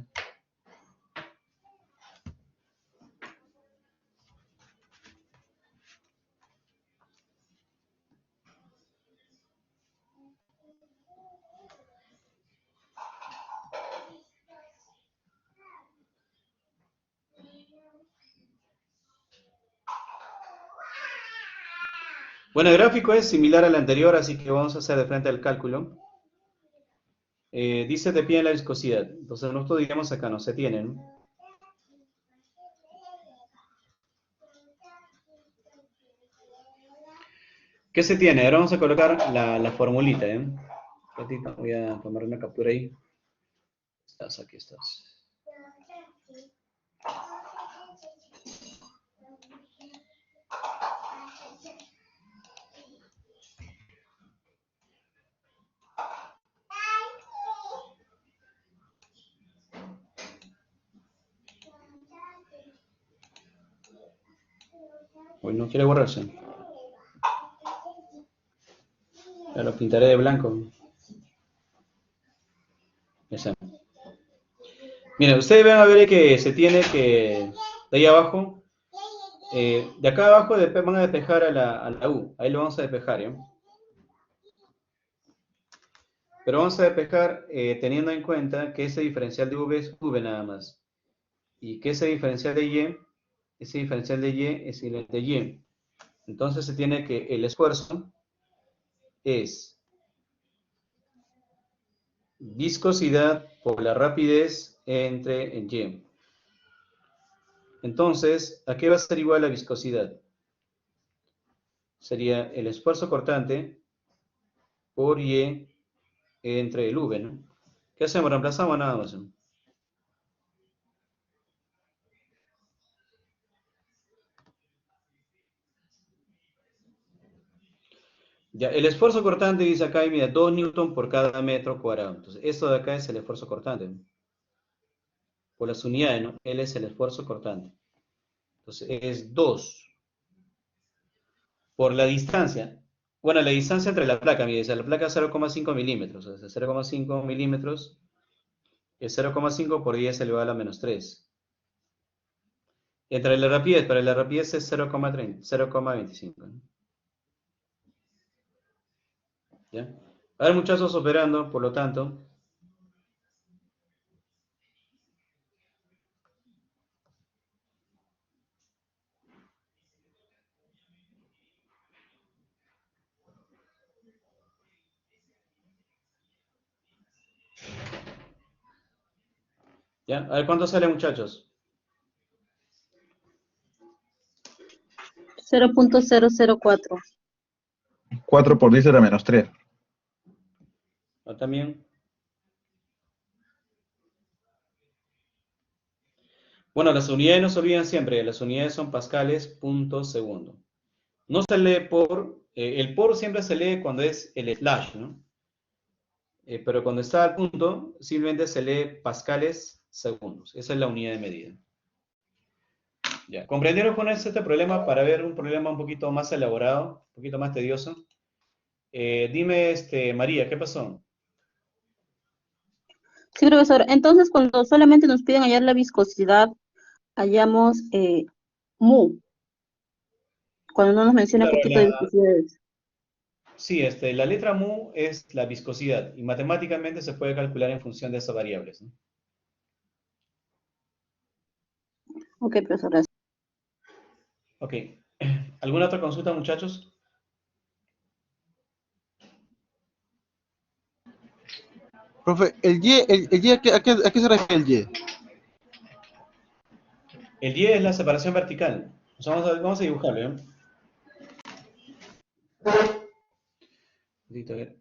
Bueno, el gráfico es similar al anterior, así que vamos a hacer de frente al cálculo. Dice de pie en la viscosidad. Entonces, nosotros diríamos acá, no se tiene, ¿no? ¿Qué se tiene? Ahora vamos a colocar la formulita, ¿eh? Un ratito, voy a tomar una captura ahí. Aquí estás. Hoy no quiere borrarse. Ya lo pintaré de blanco. Esa. Miren, ustedes van a ver que se tiene que, de ahí abajo, De acá abajo van a despejar a la U. Ahí lo vamos a despejar, ¿ya? Pero vamos a despejar teniendo en cuenta que ese diferencial de V es V nada más. Y que ese diferencial de Y es igual de Y. Entonces se tiene que el esfuerzo es viscosidad por la rapidez entre en Y. Entonces, ¿a qué va a ser igual la viscosidad? Sería el esfuerzo cortante por Y entre el V, ¿no? ¿Qué hacemos? Reemplazamos nada más, ¿no? Ya, el esfuerzo cortante dice acá, y mira, 2 newton por cada metro cuadrado. Entonces, esto de acá es el esfuerzo cortante, ¿no? Por las unidades, ¿no? L es el esfuerzo cortante. Entonces, es 2 por la distancia. Bueno, la distancia entre la placa, mira, dice la placa 0,5 milímetros. O sea, 0,5 milímetros es 0,5 por 10 elevado a la menos 3. Entre la rapidez, para la rapidez es 0,30, 0,25, ¿no? ¿Ya? A ver, muchachos, operando, por lo tanto, ¿ya? A ver, ¿cuánto sale, muchachos? 0.004. 4 por 10 a la menos 3. ¿No? También. Bueno, las unidades no se olvidan siempre, las unidades son pascales, punto, segundo. No se lee por, el por siempre se lee cuando es el slash, ¿no? Pero cuando está al punto, simplemente se lee pascales, segundos. Esa es la unidad de medida. Ya, ¿comprendieron con este problema para ver un problema un poquito más elaborado, un poquito más tedioso? Dime, María, ¿qué pasó? Sí, profesor. Entonces, cuando solamente nos piden hallar la viscosidad, hallamos mu, cuando no nos menciona Claro, poquito de viscosidades. sí, la letra mu es la viscosidad y matemáticamente se puede calcular en función de esas variables, ¿no? Ok, profesor, gracias. Ok. ¿Alguna otra consulta, muchachos? Profe, el Y ¿a qué se refiere el Y? El Y es la separación vertical. O sea, vamos a dibujarlo, ¿ya? A ver.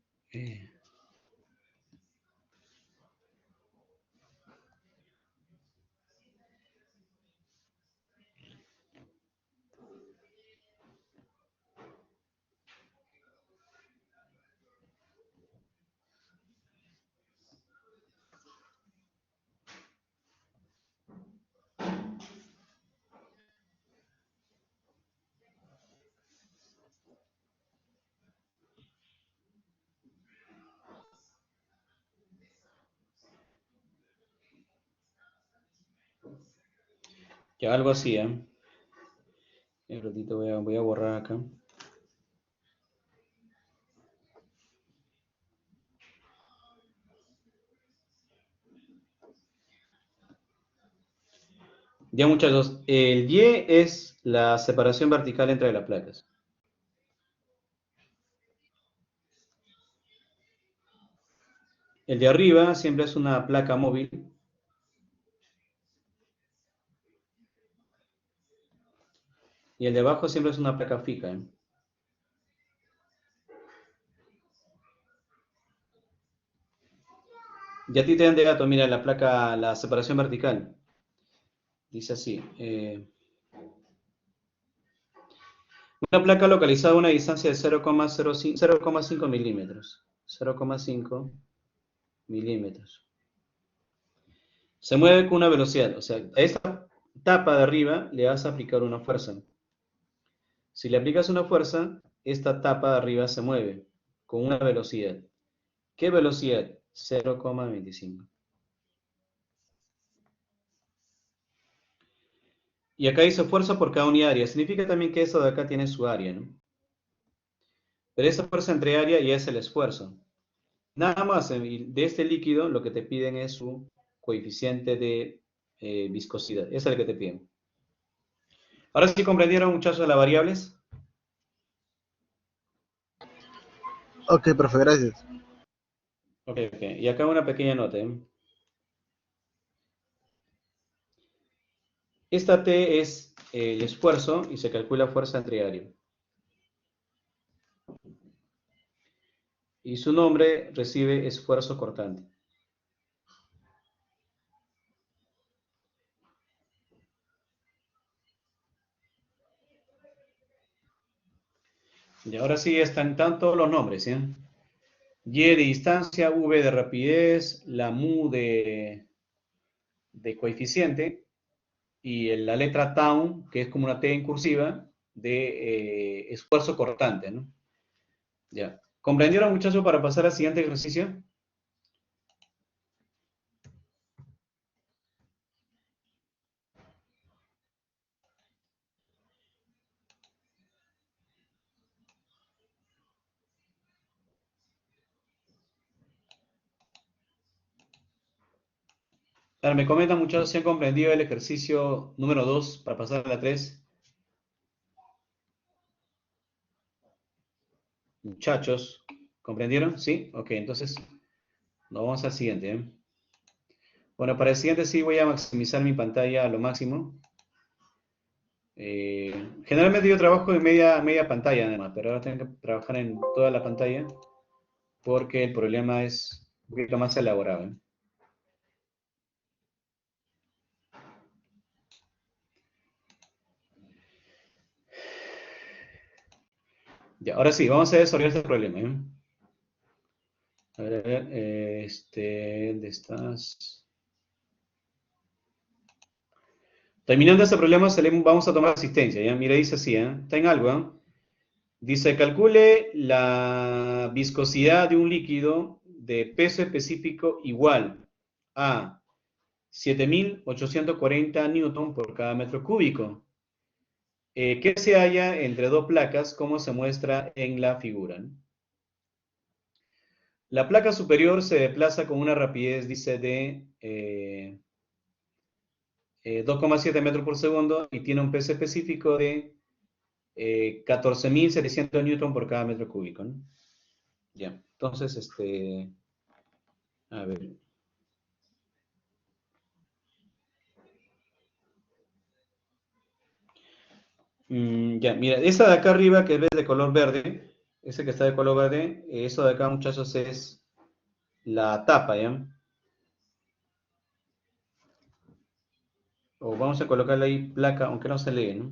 Ya, algo así, ¿eh? Un ratito voy a borrar acá. Ya, muchachos, el Y es la separación vertical entre las placas. El de arriba siempre es una placa móvil. Y el de abajo siempre es una placa fija, ¿eh? Y a ti te dan de gato, mira, la placa, la separación vertical. Dice así. Una placa localizada a una distancia de 0,5 milímetros. 0,5 milímetros. Se mueve con una velocidad. O sea, a esta tapa de arriba le vas a aplicar una fuerza. Si le aplicas una fuerza, esta tapa de arriba se mueve con una velocidad. ¿Qué velocidad? 0,25. Y acá dice fuerza por cada unidad de área. Significa también que eso de acá tiene su área, ¿no? Pero esa fuerza entre área ya es el esfuerzo. Nada más, de este líquido lo que te piden es su coeficiente de viscosidad. Ese es el que te piden. Ahora sí comprendieron, muchachos, las variables. Ok, profe, gracias. Ok, ok. Y acá una pequeña nota, ¿eh? Esta T es el esfuerzo y se calcula fuerza entre área. Y su nombre recibe esfuerzo cortante. Y ahora sí están todos los nombres, ¿sí? Y de distancia, V de rapidez, la mu de coeficiente y la letra tau, que es como una T en cursiva, de esfuerzo cortante, ¿no? Ya. ¿Comprendieron, muchachos, para pasar al siguiente ejercicio? Ahora, me comentan, muchachos, si han comprendido el ejercicio número 2 para pasar a la 3. Muchachos, ¿comprendieron? ¿Sí? Ok, entonces nos vamos al siguiente, ¿eh? Bueno, para el siguiente sí voy a maximizar mi pantalla a lo máximo. Generalmente yo trabajo en media pantalla nada más, pero ahora tengo que trabajar en toda la pantalla porque el problema es un poquito más elaborado, ¿eh? Ya, ahora sí, vamos a desarrollar este problema, ¿eh? A ver, ¿dónde estás? Terminando este problema, vamos a tomar asistencia, ¿ya? Mira, dice así, ¿eh? Está en algo, ¿eh? Dice, calcule la viscosidad de un líquido de peso específico igual a 7.840 newton por cada metro cúbico, que se halla entre dos placas, como se muestra en la figura, ¿no? La placa superior se desplaza con una rapidez, dice, de 2,7 metros por segundo y tiene un peso específico de 14.700 newton por cada metro cúbico, ¿no? Ya, entonces, a ver. Ya, mira, esa de acá arriba que ves de color verde, ese que está de color verde, eso de acá, muchachos, es la tapa, ¿ya? O vamos a colocarle ahí placa, aunque no se lee, ¿no?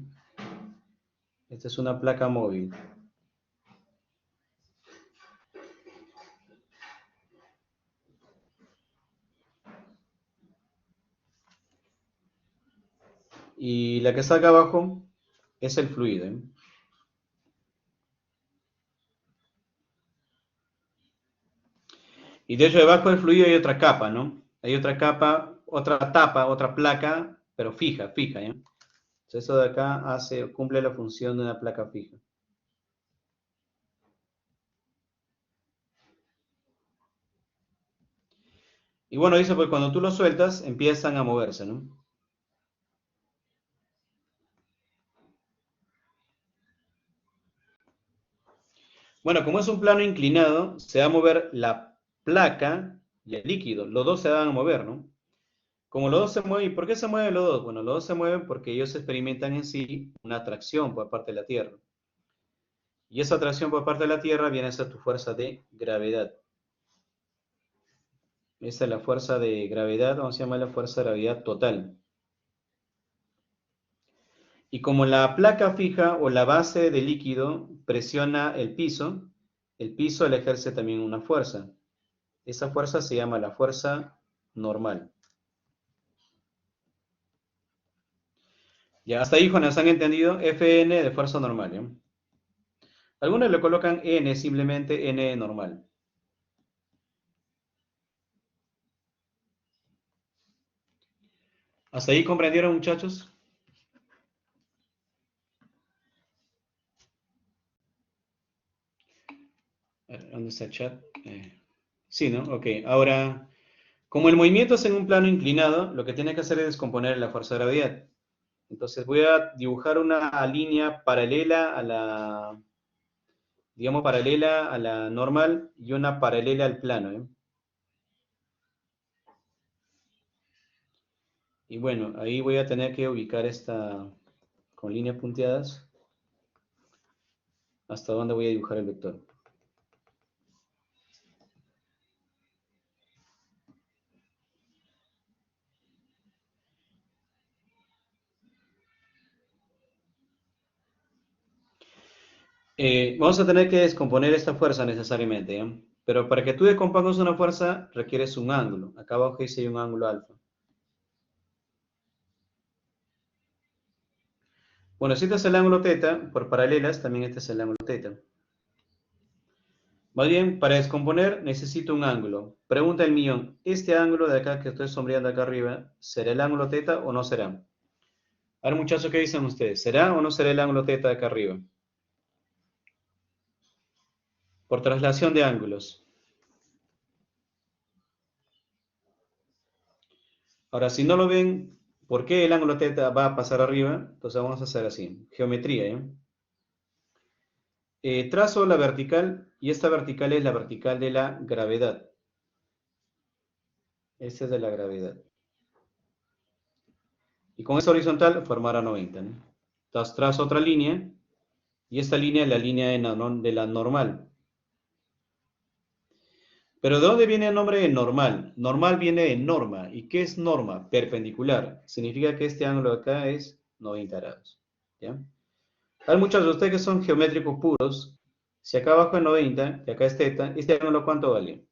Esta es una placa móvil. Y la que está acá abajo es el fluido, ¿eh? Y de hecho debajo del fluido hay otra capa, ¿no? Hay otra capa, otra tapa, otra placa, pero fija, ¿ya? Entonces eso de acá cumple la función de una placa fija. Y bueno, dice, pues cuando tú lo sueltas, empiezan a moverse, ¿no? Bueno, como es un plano inclinado, se va a mover la placa y el líquido. Los dos se van a mover, ¿no? Como los dos se mueven, ¿y por qué se mueven los dos? Bueno, los dos se mueven porque ellos experimentan en sí una atracción por parte de la Tierra. Y esa atracción por parte de la Tierra viene a ser tu fuerza de gravedad. Esa es la fuerza de gravedad, vamos a llamar la fuerza de gravedad total. Y como la placa fija o la base del líquido presiona el piso le ejerce también una fuerza. Esa fuerza se llama la fuerza normal. Ya, hasta ahí, Jonas, ¿han entendido? Fn de fuerza normal, ¿ya? Algunos le colocan n, simplemente n normal. ¿Hasta ahí comprendieron, muchachos? ver, ¿dónde está el chat? Sí, ¿no? Ok, ahora, como el movimiento es en un plano inclinado, lo que tiene que hacer es descomponer la fuerza de gravedad. Entonces voy a dibujar una línea paralela a la, digamos, paralela a la normal y una paralela al plano, ¿eh? Y bueno, ahí voy a tener que ubicar esta con líneas punteadas. ¿Hasta dónde voy a dibujar el vector? Vamos a tener que descomponer esta fuerza necesariamente, ¿eh? Pero para que tú descompongas una fuerza requieres un ángulo. Acá abajo dice hay un ángulo alfa. Bueno, si este es el ángulo teta, por paralelas, también este es el ángulo teta. Más bien, para descomponer necesito un ángulo. Pregunta el millón, ¿este ángulo de acá que estoy sombreando acá arriba, será el ángulo teta o no será? A ver, muchachos, ¿qué dicen ustedes? ¿Será o no será el ángulo teta de acá arriba? Por traslación de ángulos. Ahora, si no lo ven, ¿por qué el ángulo teta va a pasar arriba? Entonces vamos a hacer así. Geometría, ¿eh? Trazo la vertical y esta vertical es la vertical de la gravedad. Esta es de la gravedad. Y con esta horizontal formará 90, ¿no? Entonces trazo otra línea y esta línea es la línea de la normal. Pero ¿de dónde viene el nombre de normal? Normal viene de norma. ¿Y qué es norma? Perpendicular. Significa que este ángulo de acá es 90 grados. ¿Ya? Hay muchos de ustedes que son geométricos puros. Si acá abajo es 90 y acá es teta, ¿este ángulo cuánto vale?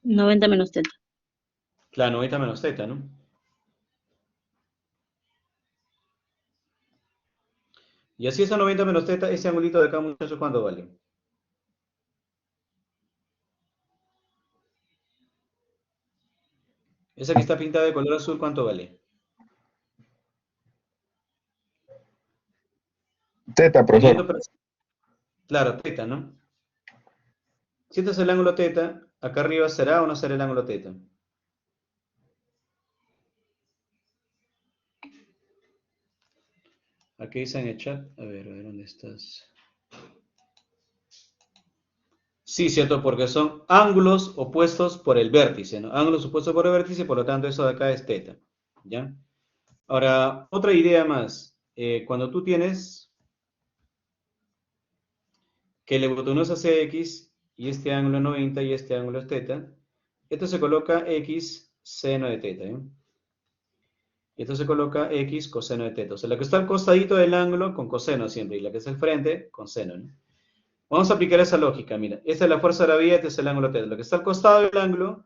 90 menos teta. Claro, 90 menos teta, ¿no? Y así es a 90 menos teta, ese angulito de acá, muchachos, ¿cuánto vale? Esa que está pintada de color azul, ¿cuánto vale? Teta, Teniendo, profesor. claro, teta, ¿no? Si este es el ángulo teta, acá arriba será o no será el ángulo teta. Aquí dice en el chat, a ver, ¿dónde estás? Sí, cierto, porque son ángulos opuestos por el vértice, ¿no? Ángulos opuestos por el vértice, por lo tanto eso de acá es teta, ¿ya? Ahora, otra idea más. Cuando tú tienes que la hipotenusa es X y este ángulo es 90 y este ángulo es teta, esto se coloca X seno de teta, ¿eh? Y esto se coloca X coseno de teta. O sea, la que está al costadito del ángulo con coseno siempre, y la que está al frente con seno, ¿no? Vamos a aplicar esa lógica, mira. Esta es la fuerza de gravedad, este es el ángulo teta. Lo que está al costado del ángulo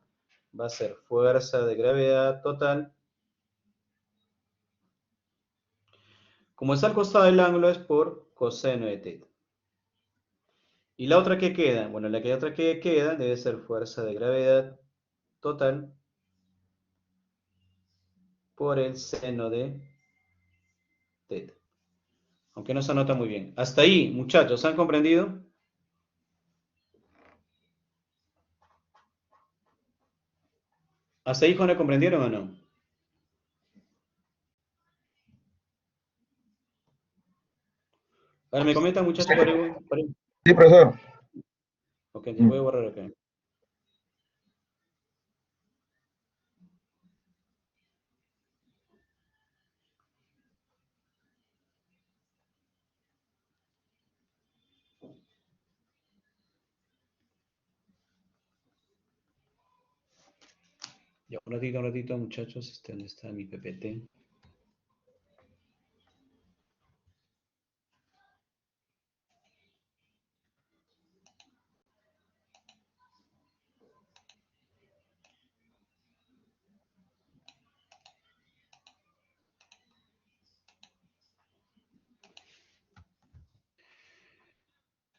va a ser fuerza de gravedad total. Como está al costado del ángulo es por coseno de teta. ¿Y la otra que queda? Bueno, la que otra que queda debe ser fuerza de gravedad total por el seno de teta. Aunque no se anota muy bien. Hasta ahí, muchachos, ¿han comprendido? ¿Hasta ahí, Juan, comprendieron o no? Ahora me comentan, muchachos, Sí, profesor. Ok, entonces voy a borrar acá. Ya, un ratito, muchachos. ¿Dónde está mi PPT?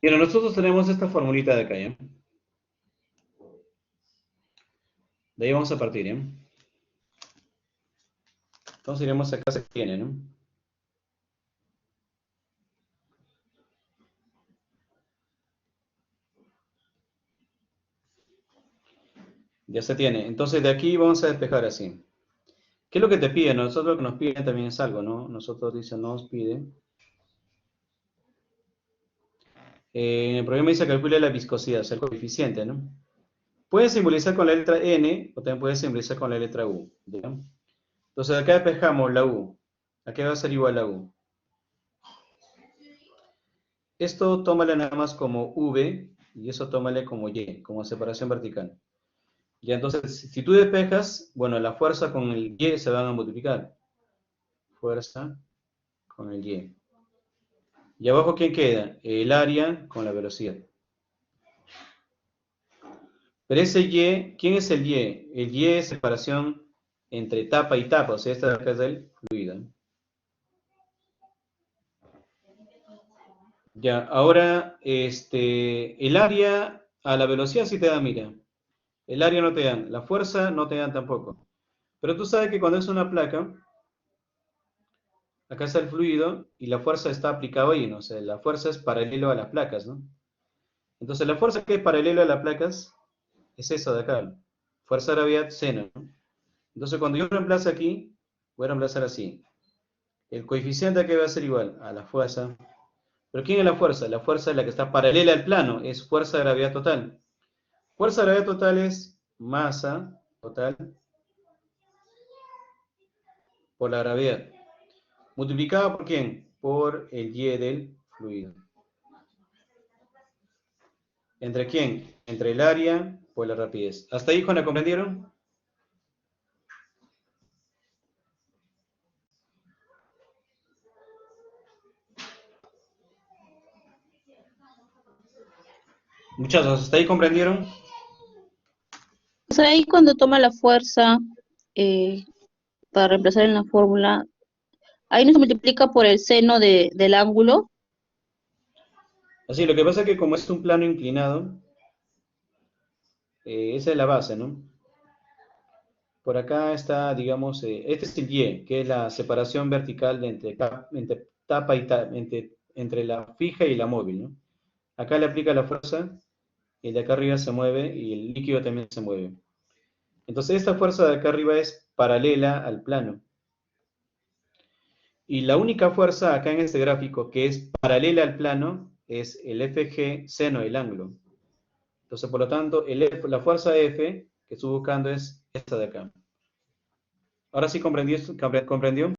Mira, nosotros tenemos esta formulita de acá, ¿ya? De ahí vamos a partir, ¿ya? Entonces iremos acá, se tiene, ¿no? Ya se tiene. Entonces de aquí vamos a despejar así. ¿Qué es lo que te pide? Nosotros lo que nos piden también es algo, ¿no? Nosotros dicen, nos pide. En el problema dice calcula la viscosidad, o sea, el coeficiente, ¿no? Puedes simbolizar con la letra N o también puedes simbolizar con la letra U. ¿Ya? Entonces acá despejamos la U. ¿A qué va a ser igual la U? Esto tómale nada más como V y eso tómale como Y, como separación vertical. Ya entonces, si tú despejas, bueno, la fuerza con el Y se van a multiplicar. Fuerza con el Y. Y abajo, ¿qué queda? El área con la velocidad. Pero ese Y, ¿quién es el Y? El Y es separación entre tapa y tapa, o sea, esta de acá es del fluido. Ya, ahora, el área a la velocidad sí te da, mira. El área no te dan, la fuerza no te dan tampoco. Pero tú sabes que cuando es una placa, acá está el fluido y la fuerza está aplicada ahí, ¿no? O sea, la fuerza es paralelo a las placas, ¿no? Entonces, la fuerza que es paralelo a las placas es esa de acá, fuerza de gravedad seno, ¿no? Entonces, cuando yo reemplazo aquí, voy a reemplazar así. El coeficiente aquí va a ser igual a la fuerza. ¿Pero quién es la fuerza? La fuerza es la que está paralela al plano, es fuerza de gravedad total. Fuerza de gravedad total es masa total por la gravedad. ¿Multiplicada por quién? Por el Y del fluido. ¿Entre quién? Entre el área por la rapidez. ¿Hasta ahí, Juana, comprendieron? Muchachos, ¿hasta ahí comprendieron? O sea, ahí cuando toma la fuerza eh, para reemplazar en la fórmula, ahí no se multiplica por el seno del ángulo. Así, lo que pasa es que como es un plano inclinado, esa es la base, ¿no? Por acá está, digamos, este es el Y, que es la separación vertical de entre tapa y tapa, entre la fija y la móvil, ¿no? Acá le aplica la fuerza, y de acá arriba se mueve y el líquido también se mueve. Entonces esta fuerza de acá arriba es paralela al plano. Y la única fuerza acá en este gráfico que es paralela al plano es el FG seno del ángulo. Entonces, por lo tanto, la fuerza F que estoy buscando es esta de acá. ¿Ahora sí comprendió?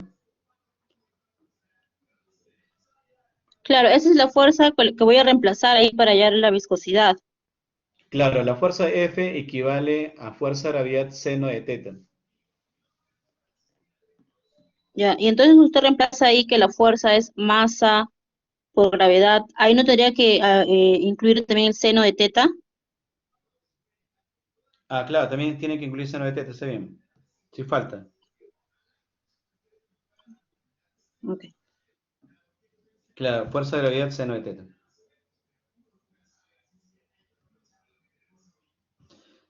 Claro, esa es la fuerza que voy a reemplazar ahí para hallar la viscosidad. Claro, la fuerza F equivale a fuerza de gravedad seno de teta. Ya, y entonces usted reemplaza ahí que la fuerza es masa por gravedad. Ahí no tendría que incluir también el seno de teta. Ah, claro, también tiene que incluir seno de teta, está bien. Sí falta. Ok. Claro, fuerza de gravedad seno de teta.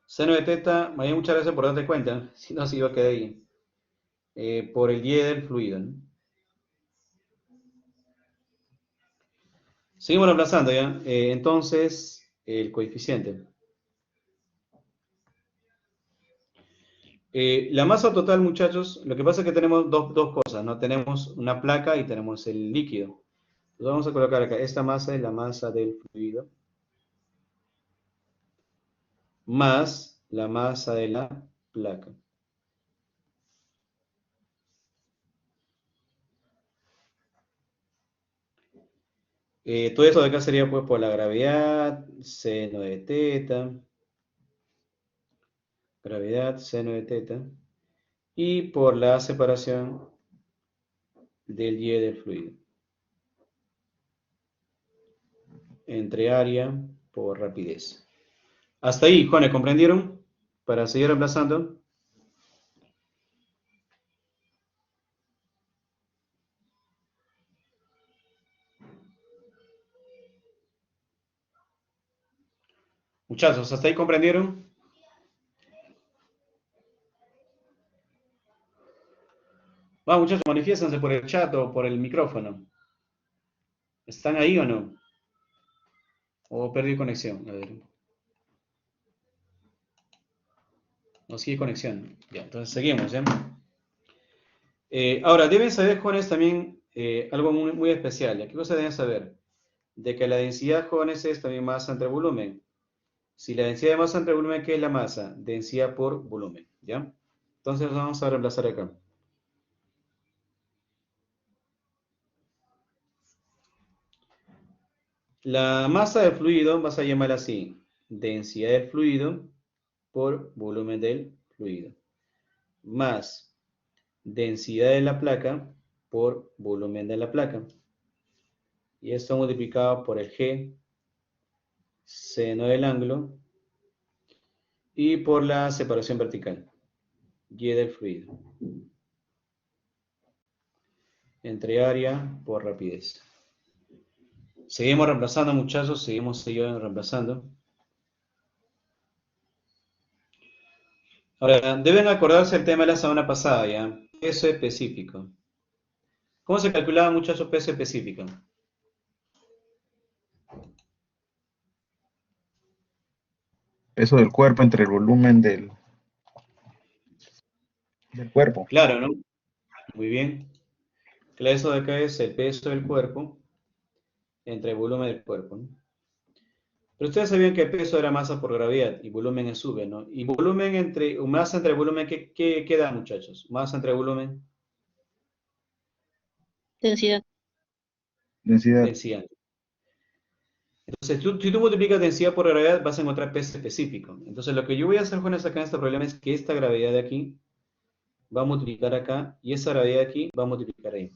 Seno de teta, María, muchas gracias por darte cuenta, si no se iba a quedar ahí. Por el Y del fluido, ¿no? Seguimos reemplazando ya. Entonces, el coeficiente. La masa total, muchachos, lo que pasa es que tenemos dos cosas, ¿no? Tenemos una placa y tenemos el líquido. Entonces vamos a colocar acá, esta masa es la masa del fluido, más la masa de la placa. Todo esto de acá sería pues por la gravedad, seno de teta, gravedad, seno de teta, y por la separación del Y del fluido, entre área por rapidez. Hasta ahí, Juane, ¿comprendieron? Para seguir reemplazando. Muchachos, ¿hasta ahí comprendieron? Vamos, muchachos, manifiéstanse por el chat o por el micrófono. ¿Están ahí o no? ¿O perdí conexión? A ver. ¿O sigue conexión? Ya, entonces seguimos, ¿ya? Ahora, deben saber, jóvenes, también algo muy, muy especial. ¿Ya? ¿Qué cosa deben saber? De que la densidad, jóvenes, es también masa entre volumen. Si la densidad de masa entre volumen, ¿qué es la masa? Densidad por volumen, ¿ya? Entonces vamos a reemplazar acá. La masa del fluido vas a llamar así, densidad del fluido por volumen del fluido, más densidad de la placa por volumen de la placa. Y esto multiplicado por el G, seno del ángulo, y por la separación vertical, Y del fluido, entre área por rapidez. Seguimos reemplazando, muchachos, seguimos reemplazando. Ahora, deben acordarse el tema de la semana pasada, ¿ya? Peso específico. ¿Cómo se calculaba, muchachos, peso específico? Peso del cuerpo entre el volumen del cuerpo. Claro, ¿no? Muy bien. Claro, eso de acá es el peso del cuerpo entre el volumen del cuerpo, ¿no? Pero ustedes sabían que el peso era masa por gravedad y volumen es V, ¿no? Y volumen masa entre volumen, ¿qué da, muchachos? Masa entre volumen, Densidad. Densidad. densidad. Entonces, si tú multiplicas densidad por gravedad, vas a encontrar peso específico. Entonces, lo que yo voy a hacer, jóvenes, acá en este problema es que esta gravedad de aquí va a multiplicar acá y esa gravedad de aquí va a multiplicar ahí.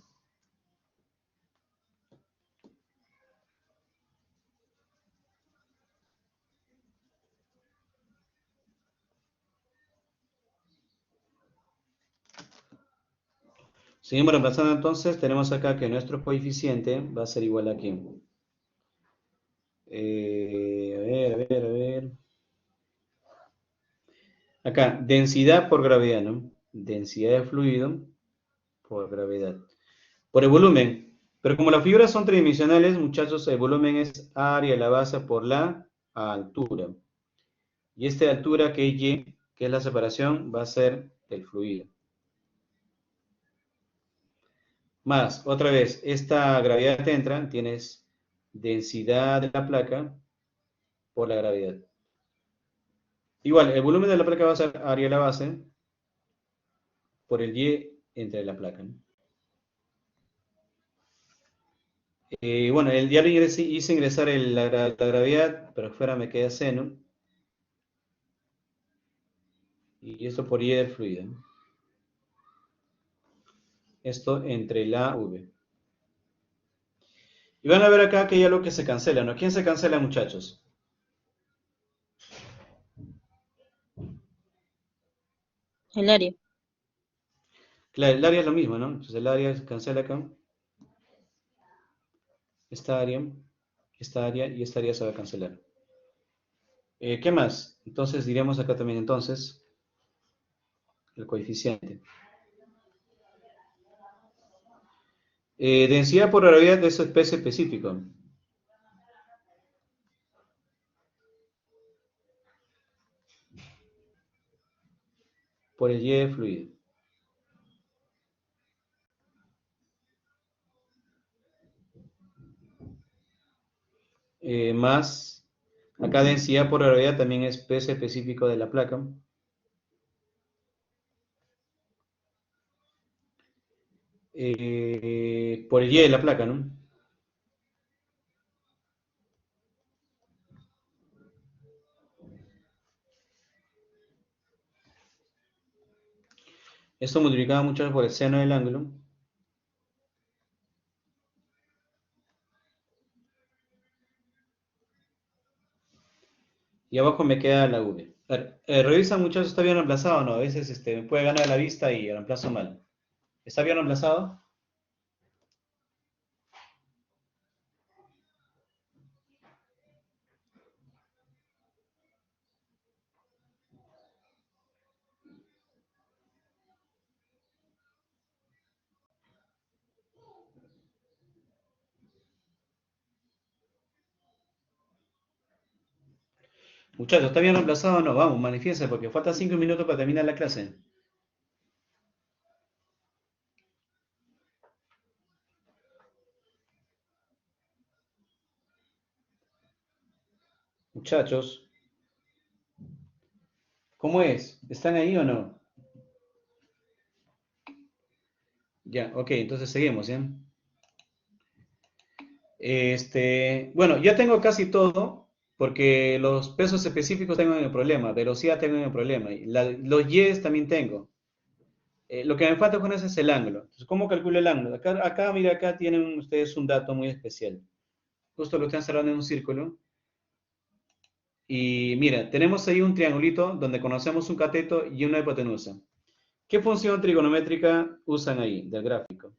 Seguimos reemplazando entonces, tenemos acá que nuestro coeficiente va a ser igual a aquí. A ver. Acá, densidad por gravedad, ¿no? Densidad de fluido por gravedad. Por el volumen. Pero como las figuras son tridimensionales, muchachos, el volumen es área a la base por la altura. Y esta altura que es Y, que es la separación, va a ser el fluido. Más, otra vez, esta gravedad te entra, tienes densidad de la placa por la gravedad. Igual, el volumen de la placa va a ser área a la base por el Y entre la placa, ¿no? Bueno, ya lo hice ingresar la gravedad, pero fuera me queda seno. Y esto por Y del fluido, ¿no? Esto entre la V. Y van a ver acá que hay algo que se cancela, ¿no? ¿Quién se cancela, muchachos? El área. Claro, el área es lo mismo, ¿no? Entonces el área se cancela acá. Esta área, esta área y esta área se va a cancelar. ¿Qué más? Entonces diríamos acá también entonces el coeficiente. Densidad por gravedad de esa especie específico. Por el Y de fluido. Más, acá densidad por gravedad también es peso específico de la placa. Por el Y de la placa, ¿no? Esto multiplicado muchas veces por el seno del ángulo. Y abajo me queda la V. A ver, revisa, muchachos, ¿está bien reemplazado o no? A veces me puede ganar la vista y reemplazo mal. ¿Está bien reemplazado? Muchachos, ¿está bien reemplazado o no? Vamos, manifiéstense porque faltan 5 minutos para terminar la clase. Muchachos, ¿cómo es? ¿Están ahí o no? Ya, ok, entonces seguimos, ¿ya? Bueno, ya tengo casi todo, porque los pesos específicos tengo el problema, velocidad tengo el problema, y los Ys también tengo. Lo que me falta con eso es el ángulo. Entonces, ¿cómo calculo el ángulo? Acá, mira, acá tienen ustedes un dato muy especial. Justo lo están cerrando en un círculo. Y mira, tenemos ahí un triangulito donde conocemos un cateto y una hipotenusa. ¿Qué función trigonométrica usan ahí del gráfico?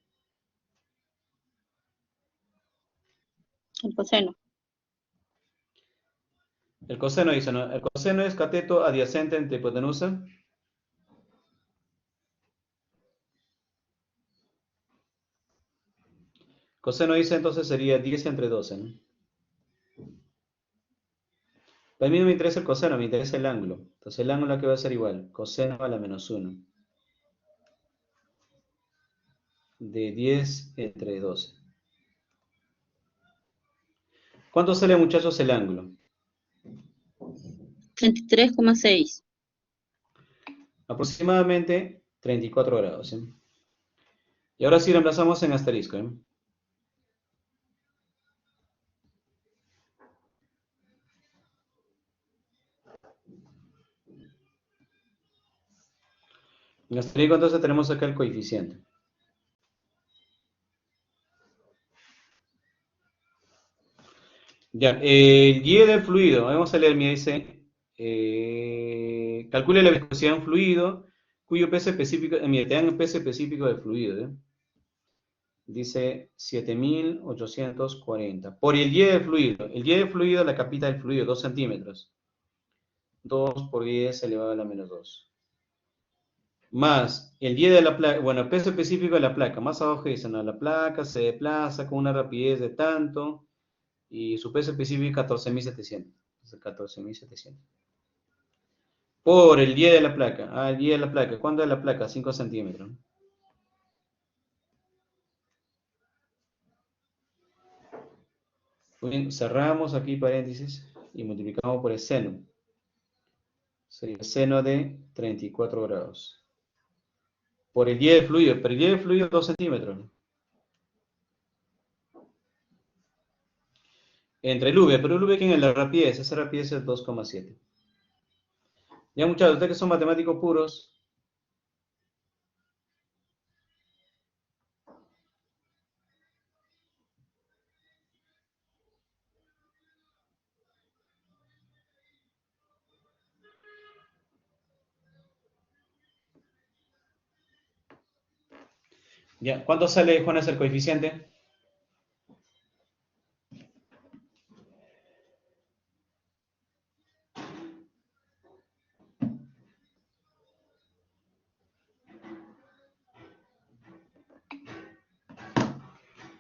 El coseno. El coseno dice, ¿no? El coseno es cateto adyacente entre hipotenusa. Coseno dice entonces sería 10 entre 12, ¿no? A mí no me interesa el coseno, me interesa el ángulo. Entonces el ángulo que va a ser igual, coseno a la menos 1 de 10 entre 12. ¿Cuánto sale, muchachos, el ángulo? 33,6. Aproximadamente 34 grados, ¿sí? Y ahora sí reemplazamos en asterisco, ¿eh? En asterisco entonces tenemos acá el coeficiente. Ya, el Y del fluido, vamos a leer, mira, dice, calcule la viscosidad de un fluido cuyo peso específico, mira, te dan el peso específico del fluido, ¿eh? Dice 7840. Por el Y del fluido, el Y del fluido, la capita del fluido, 2 centímetros. 2 por 10 elevado a la menos 2. Más el Y de la placa, bueno, el peso específico de la placa, más abajo dice, no, la placa se desplaza con una rapidez de tanto y su peso específico es 14.700. Entonces 14.700. Por el Y de la placa. Ah, el Y de la placa. ¿Cuánto es la placa? 5 centímetros. Muy bien, cerramos aquí paréntesis y multiplicamos por el seno. Sería el seno de 34 grados. Por el Y del fluido. Pero el Y del fluido es 2 centímetros. Entre el V, pero el V que en la rapidez, esa rapidez es 2,7. Ya muchachos, ustedes que son matemáticos puros, ya, ¿cuánto sale, Juan, es el coeficiente?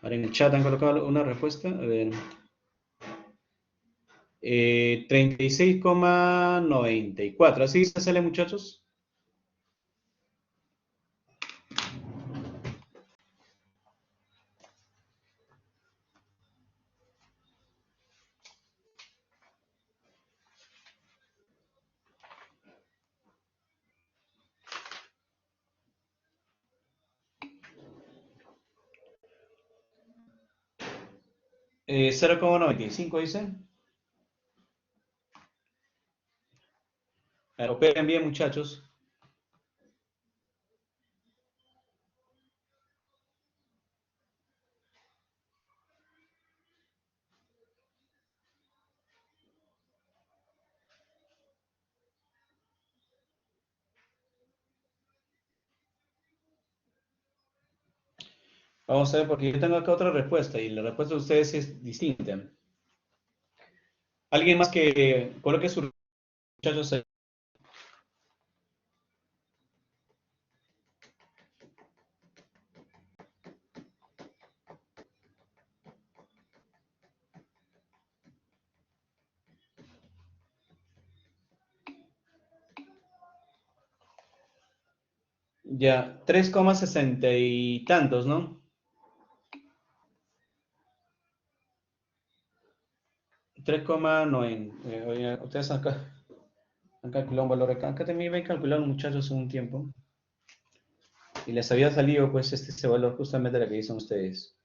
Ahora en el chat han colocado una respuesta. A ver. 36,94. ¿Así se sale, muchachos? Eh, 0,95 dice. A ver, operen bien, muchachos. Vamos a ver, porque yo tengo acá otra respuesta y la respuesta de ustedes es distinta. Alguien más que coloque sus muchachos ahí. Ya, 3,60 y tantos, ¿no? 3,90. Oye, ustedes han calculado un valor acá. Acá también iba a calcular muchachos hace un tiempo. Y les había salido pues ese valor justamente la que dicen ustedes.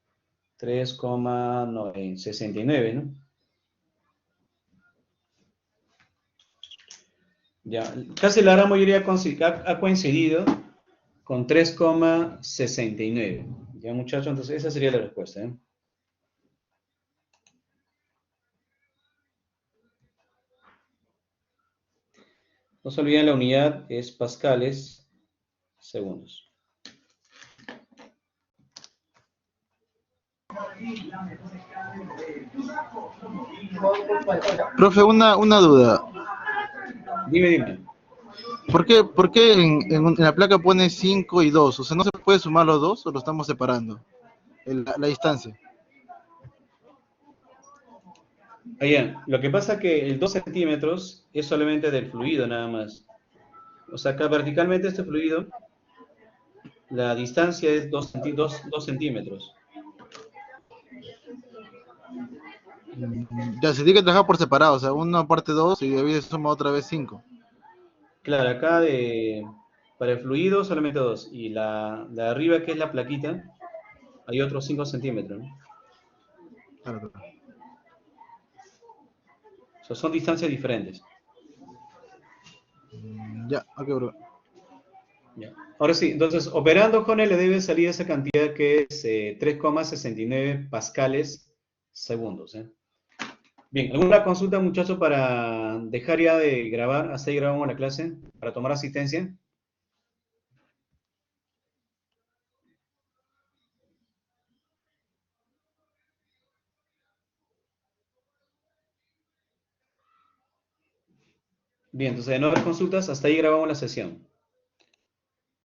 3,69, ¿no? Ya, casi la gran mayoría ha coincidido con 3,69. Ya, muchachos, entonces esa sería la respuesta, ¿eh? No se olviden, la unidad es pascales, segundos. Profe, una duda. Dime. ¿Por qué en la placa pone 5 y 2? O sea, ¿no se puede sumar los dos o lo estamos separando? La distancia. Allá, lo que pasa es que el 2 centímetros es solamente del fluido nada más. O sea, acá verticalmente este fluido, la distancia es 2 centímetros. Ya, se tiene que trabajar por separado. O sea, una parte 2 y de ahí se suma otra vez 5. Claro, acá para el fluido solamente 2. Y la de arriba, que es la plaquita, hay otros 5 centímetros, ¿no? Claro, claro. O sea, son distancias diferentes. Ya, ok, bro. Ya. Ahora sí, entonces, operando con él le debe salir esa cantidad que es 3,69 pascales segundos, ¿eh? Bien, ¿alguna consulta, muchachos, para dejar ya de grabar? Hasta ahí grabamos la clase, para tomar asistencia. Bien, entonces de no haber consultas, hasta ahí grabamos la sesión.